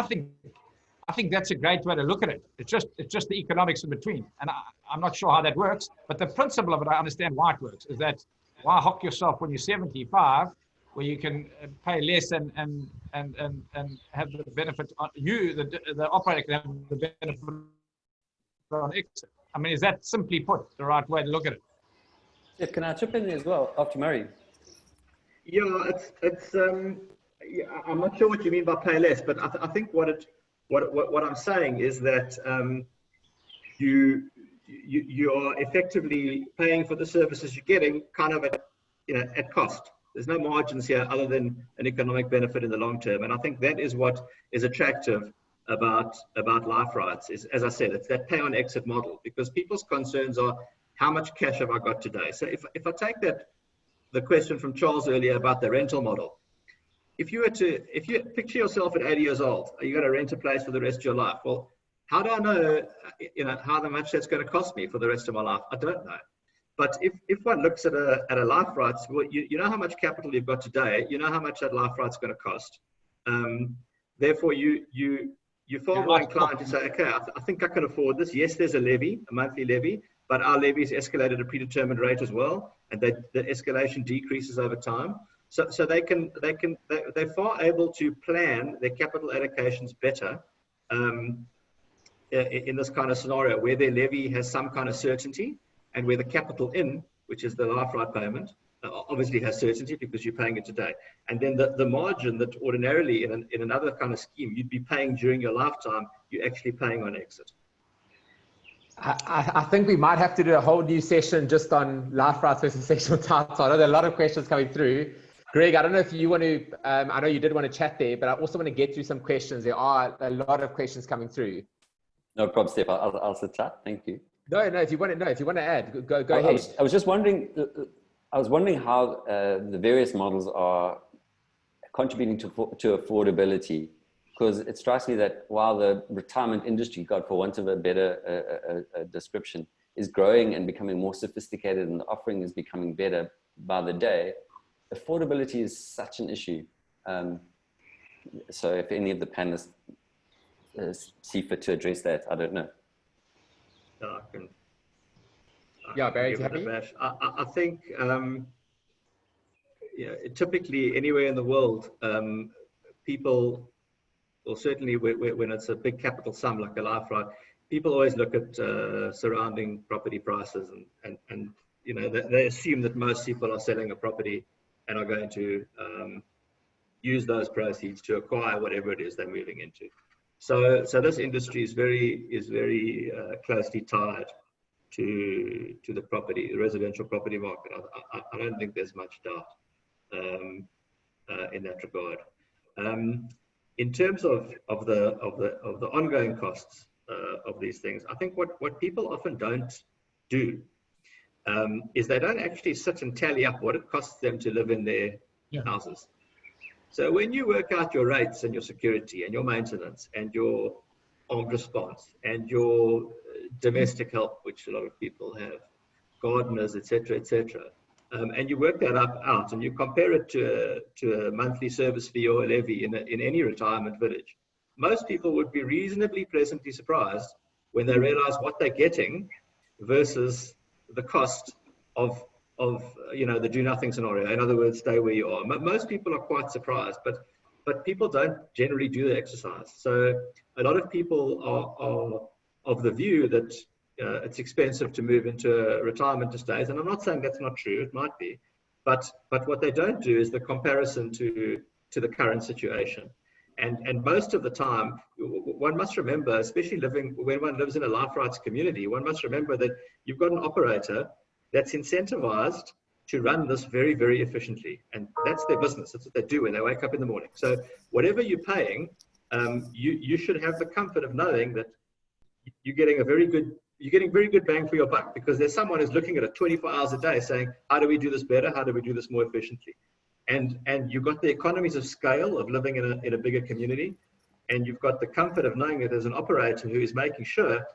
think that's a great way to look at it. It's just the economics in between. And I'm not sure how that works, but the principle of it, I understand why it works, is that why hock yourself when you're 75, where you can pay less and have the benefit on you, the operator can have the benefit on exit. I mean, is that simply put the right way to look at it? Yeah, can I chip in as well after Murray? Yeah, I'm not sure what you mean by pay less, but I think what I'm saying is that you are effectively paying for the services you're getting kind of at cost. There's no margins here other than an economic benefit in the long term, and I think that is what is attractive about life rights. Is, as I said, it's that pay on exit model, because people's concerns are, how much cash have I got today? So if I take the question from Charles earlier about the rental model, if you picture yourself at 80 years old, are you going to rent a place for the rest of your life? Well, how do I know, how much that's going to cost me for the rest of my life? I don't know. But if one looks at a life rights, well, you know how much capital you've got today, you know how much that life right's going to cost. Therefore, you're far more inclined to say, okay, I think I can afford this. Yes, there's a levy, a monthly levy, but our levies escalate at a predetermined rate as well, and the escalation decreases over time. So they're far able to plan their capital allocations better in this kind of scenario where their levy has some kind of certainty, and where the capital in, which is the life right payment, obviously has certainty because you're paying it today. And then the margin that ordinarily in another kind of scheme you'd be paying during your lifetime, you're actually paying on exit. I think we might have to do a whole new session just on life rights versus sexual title. I know there are a lot of questions coming through. Greg, I don't know if you want to, I know you did want to chat there, but I also want to get through some questions. There are a lot of questions coming through. No problem, Steph. I'll sit chat. Thank you. No, if you want to add, go ahead. I was just wondering, how the various models are contributing to affordability, because it strikes me that while the retirement industry, God, for want of a better description, is growing and becoming more sophisticated and the offering is becoming better by the day, affordability is such an issue. So if any of the panelists see fit to address that, I don't know. Barry, happy? I think typically anywhere in the world, people, or certainly when it's a big capital sum like a life right, people always look at surrounding property prices, and they assume that most people are selling a property and are going to use those proceeds to acquire whatever it is they're moving into. So this industry is very closely tied to the residential property market. I don't think there's much doubt in that regard. In terms of the ongoing costs of these things, I think what people often don't do is they don't actually sit and tally up what it costs them to live in their houses. So when you work out your rates and your security and your maintenance and your armed response and your domestic help, which a lot of people have, gardeners, etc., and you work that out and you compare it to a monthly service fee or a levy in any retirement village, most people would be reasonably pleasantly surprised when they realize what they're getting versus the cost of the do nothing scenario. In other words, stay where you are. Most people are quite surprised, but people don't generally do the exercise. So a lot of people are of the view that it's expensive to move into a retirement estate, and I'm not saying that's not true. It might be, but what they don't do is the comparison to the current situation. And most of the time, one must remember, especially when one lives in a life rights community, one must remember that you've got an operator that's incentivized to run this very, very efficiently. And that's their business. That's what they do when they wake up in the morning. So whatever you're paying, you should have the comfort of knowing that you're getting very good bang for your buck, because there's someone who's looking at it 24 hours a day saying, how do we do this better? How do we do this more efficiently? And you've got the economies of scale of living in a bigger community. And you've got the comfort of knowing that there's an operator who is making sure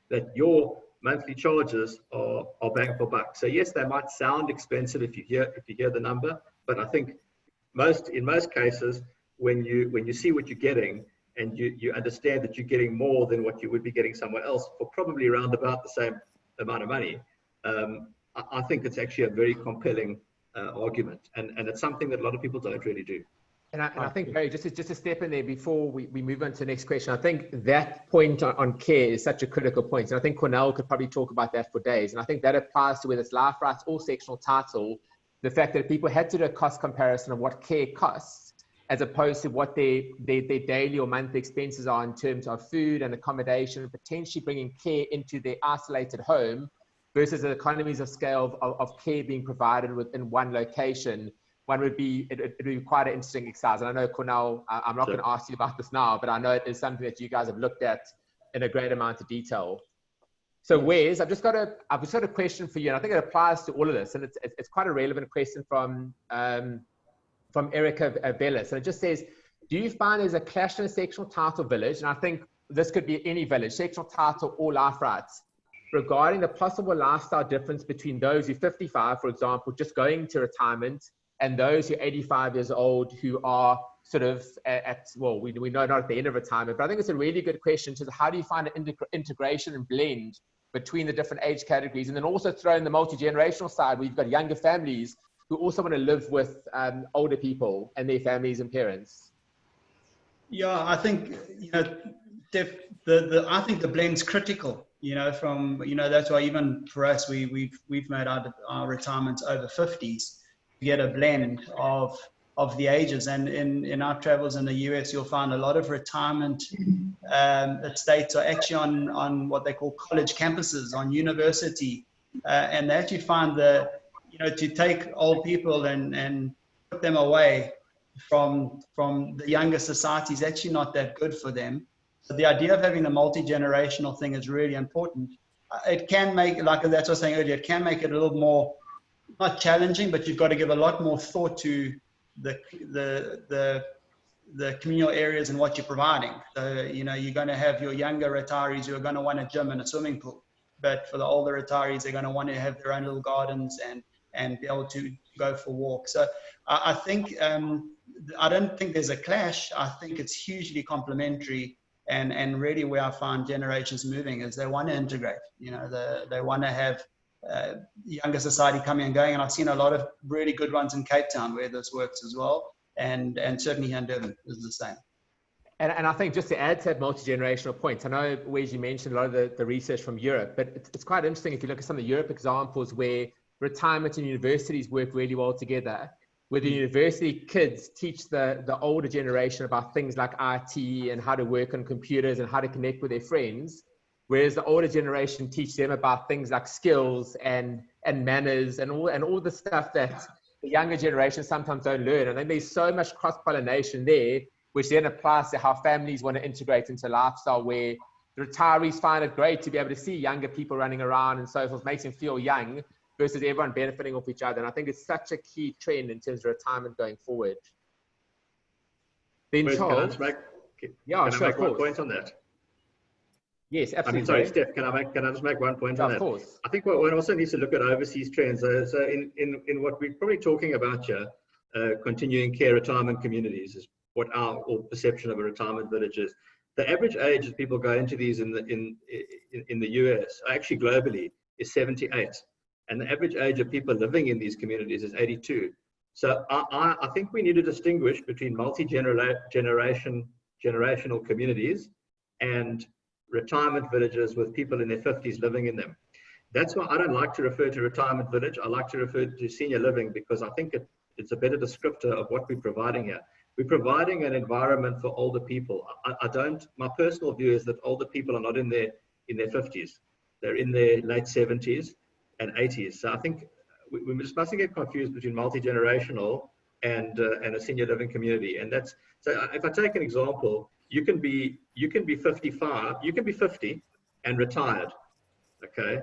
that your monthly charges are bang for buck. So yes, they might sound expensive if you hear the number, but I think in most cases, when you see what you're getting and you understand that you're getting more than what you would be getting somewhere else for probably around about the same amount of money, I think it's actually a very compelling argument, and it's something that a lot of people don't really do. And I think, Barry, just to step in there before we move on to the next question, I think that point on care is such a critical point. And I think Cornel could probably talk about that for days. And I think that applies to whether it's life rights or sectional title, the fact that people had to do a cost comparison of what care costs, as opposed to what their daily or monthly expenses are in terms of food and accommodation, and potentially bringing care into their isolated home versus the economies of scale of care being provided within one location. It would be quite an interesting exercise. And I know, Cornel, I'm not going to ask you about this now, but I know it is something that you guys have looked at in a great amount of detail. So Wes, I've just got a question for you, and I think it applies to all of this, and it's quite a relevant question from Erica Bellis, and it just says, do you find there's a clash in a sectional title village? And I think this could be any village, sectional title or life rights, regarding the possible lifestyle difference between those who 55, for example, just going to retirement, and those who are 85 years old who are sort of we know not at the end of retirement, but I think it's a really good question to how do you find an integration and blend between the different age categories, and then also throw in the multi-generational side where you've got younger families who also want to live with older people and their families and parents. Yeah, I think, I think the blend's critical, that's why even for us, we've made our retirements over 50s. Get a blend of the ages, and in our travels in the US, you'll find a lot of retirement estates are actually on what they call college campuses, on university, and they actually find to take old people and put them away from the younger society is actually not that good for them. So the idea of having the multi-generational thing is really important. It can make, like that's what I was saying earlier, it can make it a little more, not challenging, but you've got to give a lot more thought to the communal areas and what you're providing. So, you're going to have your younger retirees who are going to want a gym and a swimming pool, but for the older retirees, they're going to want to have their own little gardens and be able to go for walks. So I think, I don't think there's a clash. I think it's hugely complementary, and really where I find generations moving is they want to integrate, they want to have younger society coming and going. And I've seen a lot of really good ones in Cape Town where this works as well. And certainly here in Durban is the same. And I think just to add to that multi-generational point, I know, Wes, you mentioned a lot of the research from Europe, but it's quite interesting if you look at some of the Europe examples where retirement and universities work really well together, where the university kids teach the older generation about things like IT and how to work on computers and how to connect with their friends, whereas the older generation teach them about things like skills and manners and all the stuff that the younger generation sometimes don't learn. And then there's so much cross-pollination there, which then applies to how families want to integrate into a lifestyle where the retirees find it great to be able to see younger people running around and so forth, makes them feel young versus everyone benefiting off each other. And I think it's such a key trend in terms of retirement going forward. Then Charles, can I make one point on that? Yes, absolutely. Sorry, Steph, can I just make one point on that? Of course. I think one also needs to look at overseas trends. So in what we're probably talking about here, continuing care retirement communities is what our perception of a retirement village is. The average age that people go into these in the US, actually globally, is 78. And the average age of people living in these communities is 82. So I think we need to distinguish between multi-generational communities and retirement villages with people in their 50s living in them. That's why I don't like to refer to retirement village. I like to refer to senior living because I think it's a better descriptor of what we're providing here. We're providing an environment for older people. My personal view is that older people are not in their 50s. They're in their late 70s and 80s. So I think we just mustn't get confused between multi-generational and a senior living community. And that's, so if I take an example, you can be 55, you can be 50 and retired, okay?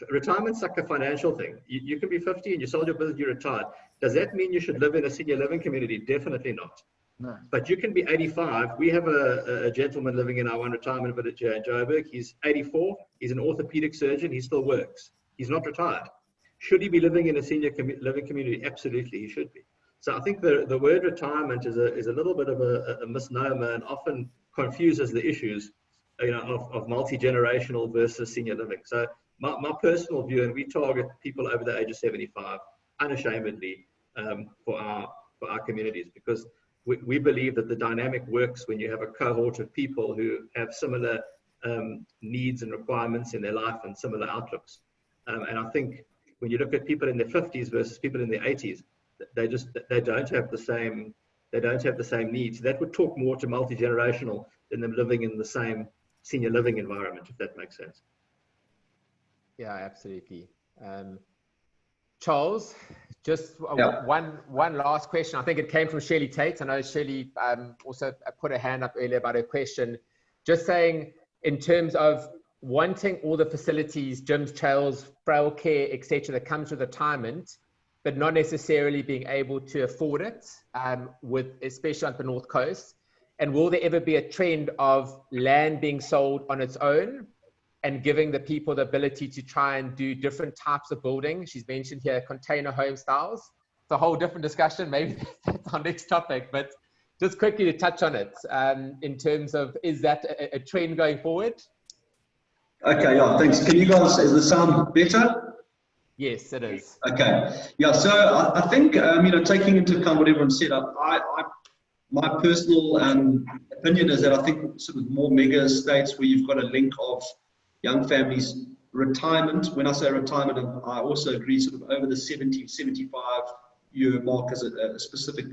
Retirement's like a financial thing. You can be 50 and you sold your business, you're retired. Does that mean you should live in a senior living community? Definitely not. No. But you can be 85. We have a gentleman living in our one retirement village here in Joburg. He's 84. He's an orthopedic surgeon. He still works. He's not retired. Should he be living in a senior living community? Absolutely, he should be. So I think the word retirement is a little bit of a misnomer and often confuses the issues, of multi-generational versus senior living. So my personal view, and we target people over the age of 75 unashamedly for our communities, because we believe that the dynamic works when you have a cohort of people who have similar needs and requirements in their life and similar outlooks. And I think when you look at people in their 50s versus people in their 80s, they don't have the same needs. That would talk more to multi-generational than them living in the same senior living environment, if that makes sense. Yeah, absolutely. Charles, just one last question. I think it came from Shirley Tate. I know Shirley also put her hand up earlier about her question. Just saying, in terms of wanting all the facilities, gyms, trails, frail care, etc., that comes with retirement, but not necessarily being able to afford it, especially on the North Coast. And will there ever be a trend of land being sold on its own and giving the people the ability to try and do different types of building? She's mentioned here container home styles. It's a whole different discussion. Maybe that's our next topic, but just quickly to touch on it in terms of, is that a trend going forward? Okay, yeah, thanks. Can you guys, is the sound better? Yes, it is. Okay, yeah, so I think, taking into account what everyone said, my personal opinion is that I think sort of more mega estates where you've got a link of young families, retirement, when I say retirement, I also agree sort of over the 70, 75 year mark as a specific,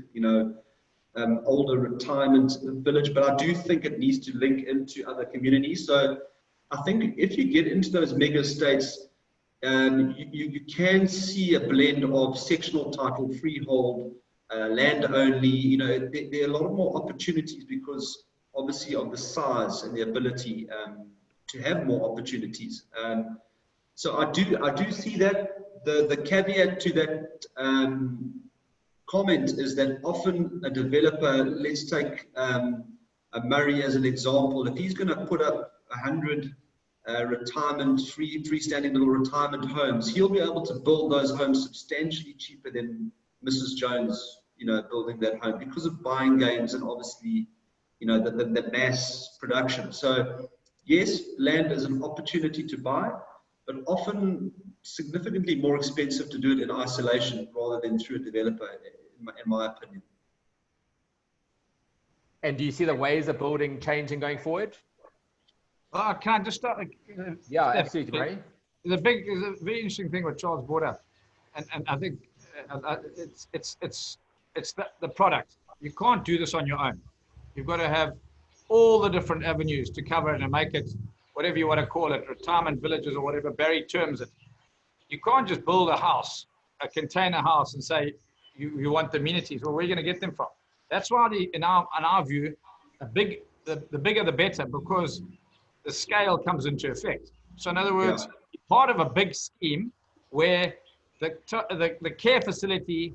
older retirement village, but I do think it needs to link into other communities. So I think if you get into those mega estates, you can see a blend of sectional title, freehold, land only. There are a lot more opportunities because obviously of the size and the ability to have more opportunities. So I do see that. The caveat to that comment is that often a developer, let's take Murray as an example, if he's going to put up 100 freestanding little retirement homes, he'll be able to build those homes substantially cheaper than Mrs. Jones, building that home because of buying gains and obviously, the mass production. So yes, land is an opportunity to buy, but often significantly more expensive to do it in isolation rather than through a developer, in my opinion. And do you see the ways of building changing going forward? Oh, can I just start? Yeah, Steph, absolutely, Ray. There's a very interesting thing what Charles brought up, and I think it's the product. You can't do this on your own. You've got to have all the different avenues to cover it and make it whatever you want to call it, retirement villages or whatever Barry terms it. You can't just build a house, a container house, and say you want the amenities. Well, where are you going to get them from? That's why, in our view, the bigger the better, because the scale comes into effect. So in other words, part of a big scheme where the care facility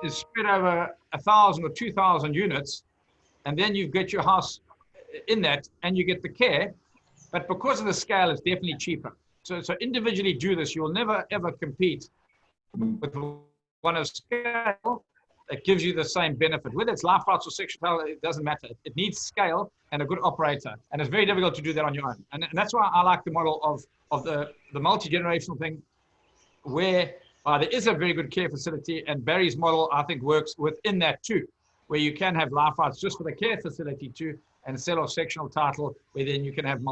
is spread over 1,000 or 2,000 units, and then you get your house in that and you get the care, but because of the scale, it's definitely cheaper. So individually do this. You'll never ever compete with one of scale that gives you the same benefit. Whether it's life rights or sexual health, it doesn't matter. It needs scale and a good operator. And it's very difficult to do that on your own. And that's why I like the model of the multi-generational thing, where there is a very good care facility, and Barry's model, I think, works within that too, where you can have life rights just for the care facility too, and sell off sectional title, where then you can have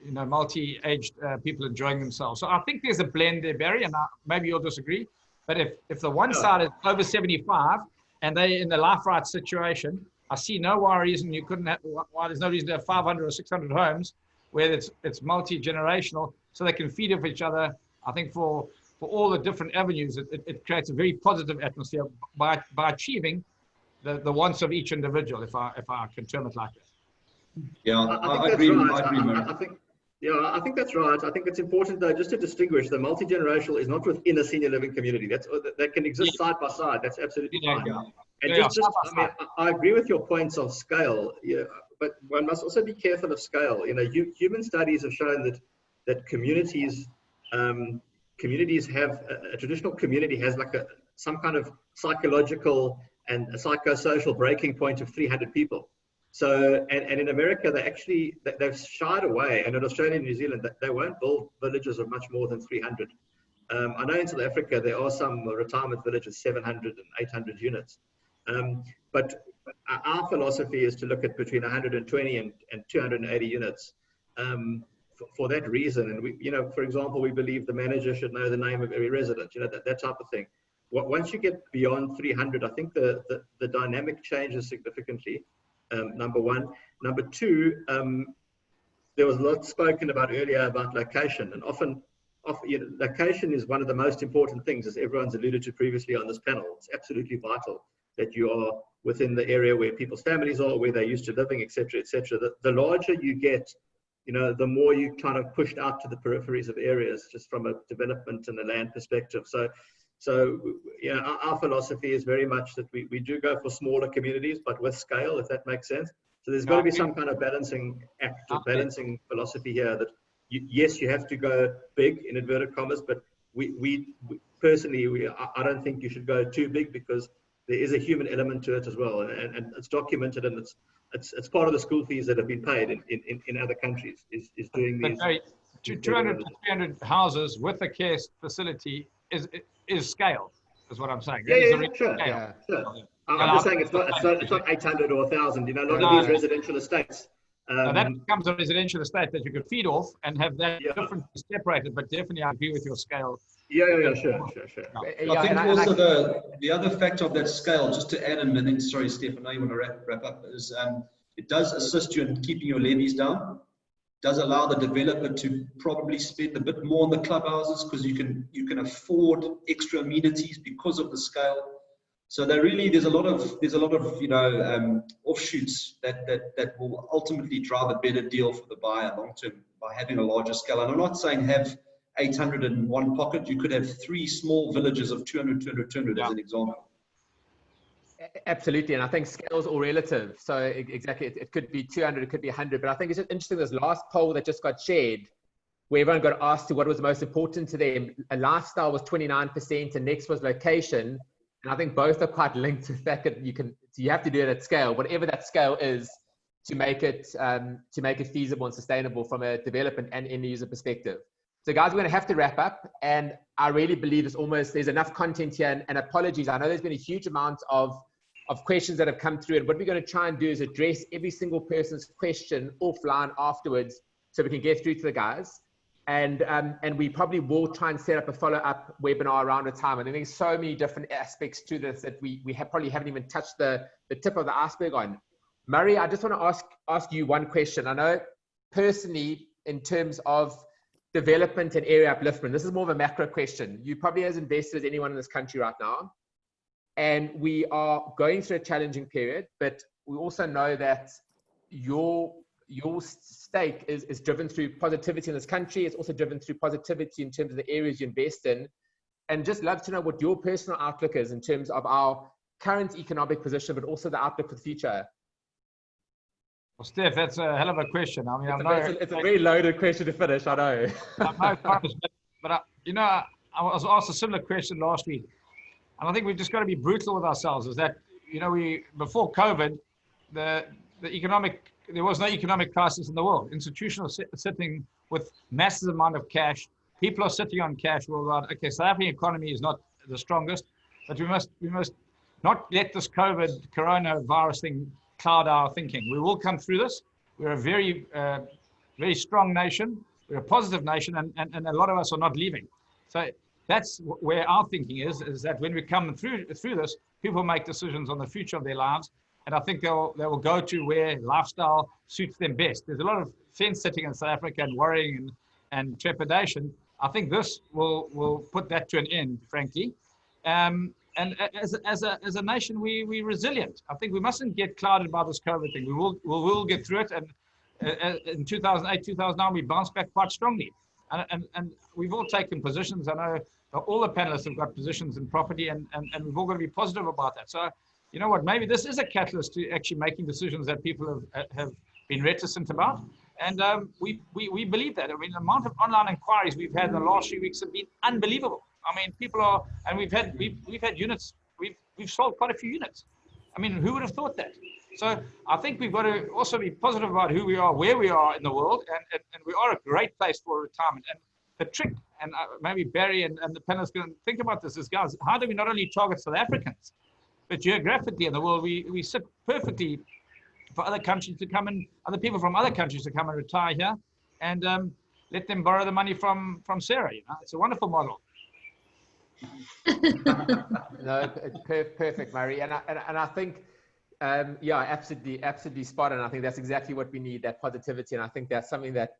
multi-aged people enjoying themselves. So I think there's a blend there, Barry, and maybe you'll disagree. But if the one side is over 75 and they're in the life rights situation, I see no reason you couldn't have, why there's no reason to have 500 or 600 homes where it's multi-generational, so they can feed off each other. I think for all the different avenues, it creates a very positive atmosphere by achieving the wants of each individual, if I can term it like that. Yeah, I agree. I think that's right. I think it's important, though, just to distinguish the multi-generational is not within a senior living community. That can exist side by side. That's absolutely fine. And I agree with your points of scale, but one must also be careful of scale. Human studies have shown that communities have a traditional community has like some kind of psychological and a psychosocial breaking point of 300 people. So, and in America, they've shied away, and in Australia and New Zealand, they won't build villages of much more than 300. I know in South Africa, there are some retirement villages, 700 and 800 units. But our philosophy is to look at between 120 and 280 units for that reason. And we, for example, we believe the manager should know the name of every resident, that type of thing. Once you get beyond 300, I think the dynamic changes significantly. Number one. Number two, there was a lot spoken about earlier about location, and often location is one of the most important things, as everyone's alluded to previously on this panel. It's absolutely vital that you are within the area where people's families are, where they're used to living, etc., etc. The larger you get, the more you kind of pushed out to the peripheries of areas, just from a development and a land perspective. So our philosophy is very much that we do go for smaller communities, but with scale, if that makes sense. So there's got to be some kind of balancing act or balancing philosophy here that, yes, you have to go big in inverted commas, but we personally, I don't think you should go too big, because there is a human element to it as well. And it's documented, and it's part of the school fees that have been paid in other countries is doing these. 200 to 300 houses with a care facility is scale, is what I'm saying. Sure. I'm just saying it's not 800 or 1,000. A lot of these residential estates. That becomes a residential estate that you could feed off and have that different separated. But definitely, I agree with your scale. Sure. I think also the other factor of that scale, just to add in, and then sorry, Steph, I know you want to wrap up, is it does assist you in keeping your levies down. Does allow the developer to probably spend a bit more on the clubhouses, because you can afford extra amenities because of the scale. So there's a lot of offshoots that will ultimately drive a better deal for the buyer long term by having a larger scale. And I'm not saying have 800 in one pocket. You could have 3 small villages of 200 as an example. Absolutely, and I think scale is all relative. So exactly, it could be 200, it could be 100. But I think it's just interesting, this last poll that just got shared, where everyone got asked to what was most important to them. A lifestyle was 29%, and next was location. And I think both are quite linked to the fact that you have to do it at scale, whatever that scale is, to make it feasible and sustainable from a development and end user perspective. So guys, we're going to have to wrap up, and I really believe there's enough content here, and apologies. I know there's been a huge amount of questions that have come through, and what we're going to try and do is address every single person's question offline afterwards so we can get through to the guys. And we probably will try and set up a follow-up webinar around the time. And I think there's so many different aspects to this that we probably haven't even touched the tip of the iceberg on. Murray, I just want to ask you one question. I know personally, in terms of development and area upliftment, this is more of a macro question. You probably as invested as anyone in this country right now, and we are going through a challenging period, but we also know that your stake is driven through positivity in this country. It's also driven through positivity in terms of the areas you invest in. And just love to know what your personal outlook is in terms of our current economic position, but also the outlook for the future. Well, Steph, that's a hell of a question. I mean, it's a very loaded question to finish, I know. I'm no economist, but you know, I was asked a similar question last week. And I think we've just got to be brutal with ourselves, is that, you know, before COVID, there was no economic crisis in the world. Institutions are sitting with massive amount of cash. People are sitting on cash worldwide. Okay, South African economy is not the strongest, but we must not let this coronavirus thing cloud our thinking. We will come through this. We're a very, very strong nation. We're a positive nation, and a lot of us are not leaving. So that's where our thinking is that when we come through this, people make decisions on the future of their lives. And I think they will go to where lifestyle suits them best. There's a lot of fence sitting in South Africa and worrying and trepidation. I think this will put that to an end, frankly. And as a nation, we're resilient. I think we mustn't get clouded by this COVID thing. We will get through it. And in 2008, 2009, we bounced back quite strongly. And we've all taken positions. I know all the panelists have got positions in property, and we've all got to be positive about that. So, you know what, maybe this is a catalyst to actually making decisions that people have been reticent about. And we believe that. I mean, the amount of online inquiries we've had in the last few weeks have been unbelievable. I mean, people are, and we've had units, we've sold quite a few units. I mean, who would have thought that? So I think we've got to also be positive about who we are, where we are in the world, and we are a great place for retirement. And the trick, and maybe Barry and the panelists can think about this, is, guys, how do we not only target South Africans, but geographically in the world, we sit perfectly for other countries to come in, other people from other countries to come and retire here, and let them borrow the money from Sarah. You know, it's a wonderful model. No, it's perfect, Murray, and I think, yeah, absolutely spot on. I think that's exactly what we need, that positivity, and I think that's something that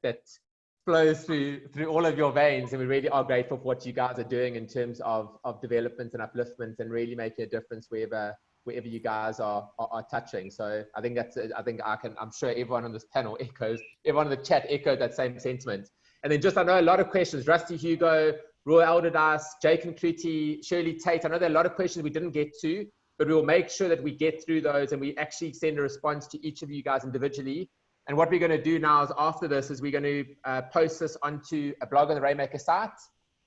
flows through all of your veins, and we really are grateful for what you guys are doing in terms of development and upliftment, and really making a difference wherever you guys are touching. So I think I'm sure everyone on this panel everyone in the chat echoed that same sentiment. And then I know a lot of questions, Rusty Hugo, Roy Alderdice, Jake and Kluti, Shirley Tate. I know there are a lot of questions we didn't get to, but we will make sure that we get through those and we actually send a response to each of you guys individually. And what we're going to do now is, after this, is we're going to post this onto a blog on the Rainmaker site,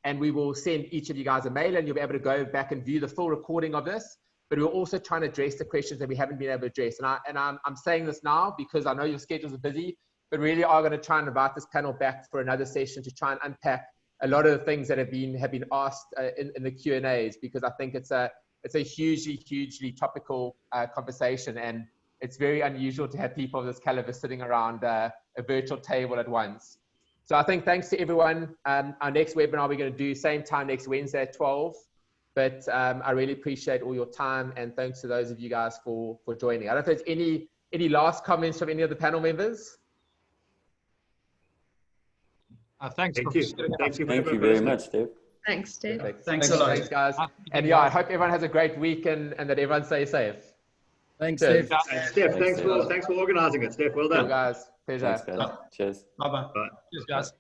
and we will send each of you guys a mail, and you'll be able to go back and view the full recording of this. But we're also trying to address the questions that we haven't been able to address. And I'm saying this now because I know your schedules are busy, but really are going to try and invite this panel back for another session to try and unpack a lot of the things that have been asked in the Q&As, because I think it's a hugely topical conversation, and it's very unusual to have people of this caliber sitting around a virtual table at once. So I think thanks to everyone. Our next webinar we're going to do same time next Wednesday at 12. But I really appreciate all your time, and thanks to those of you guys for joining. I don't know if there's any last comments from any of the panel members. Thanks. Thank you very much, Steve. Thanks, Steve. Thanks a lot. Thanks, guys. And yeah, I hope everyone has a great week and that everyone stays safe. Thanks, Cheers. Steve. Steph, thanks for organising it, Steph. Well done. Cool, guys. Pleasure. Thanks, guys. Cheers. Bye-bye. Bye. Cheers, guys.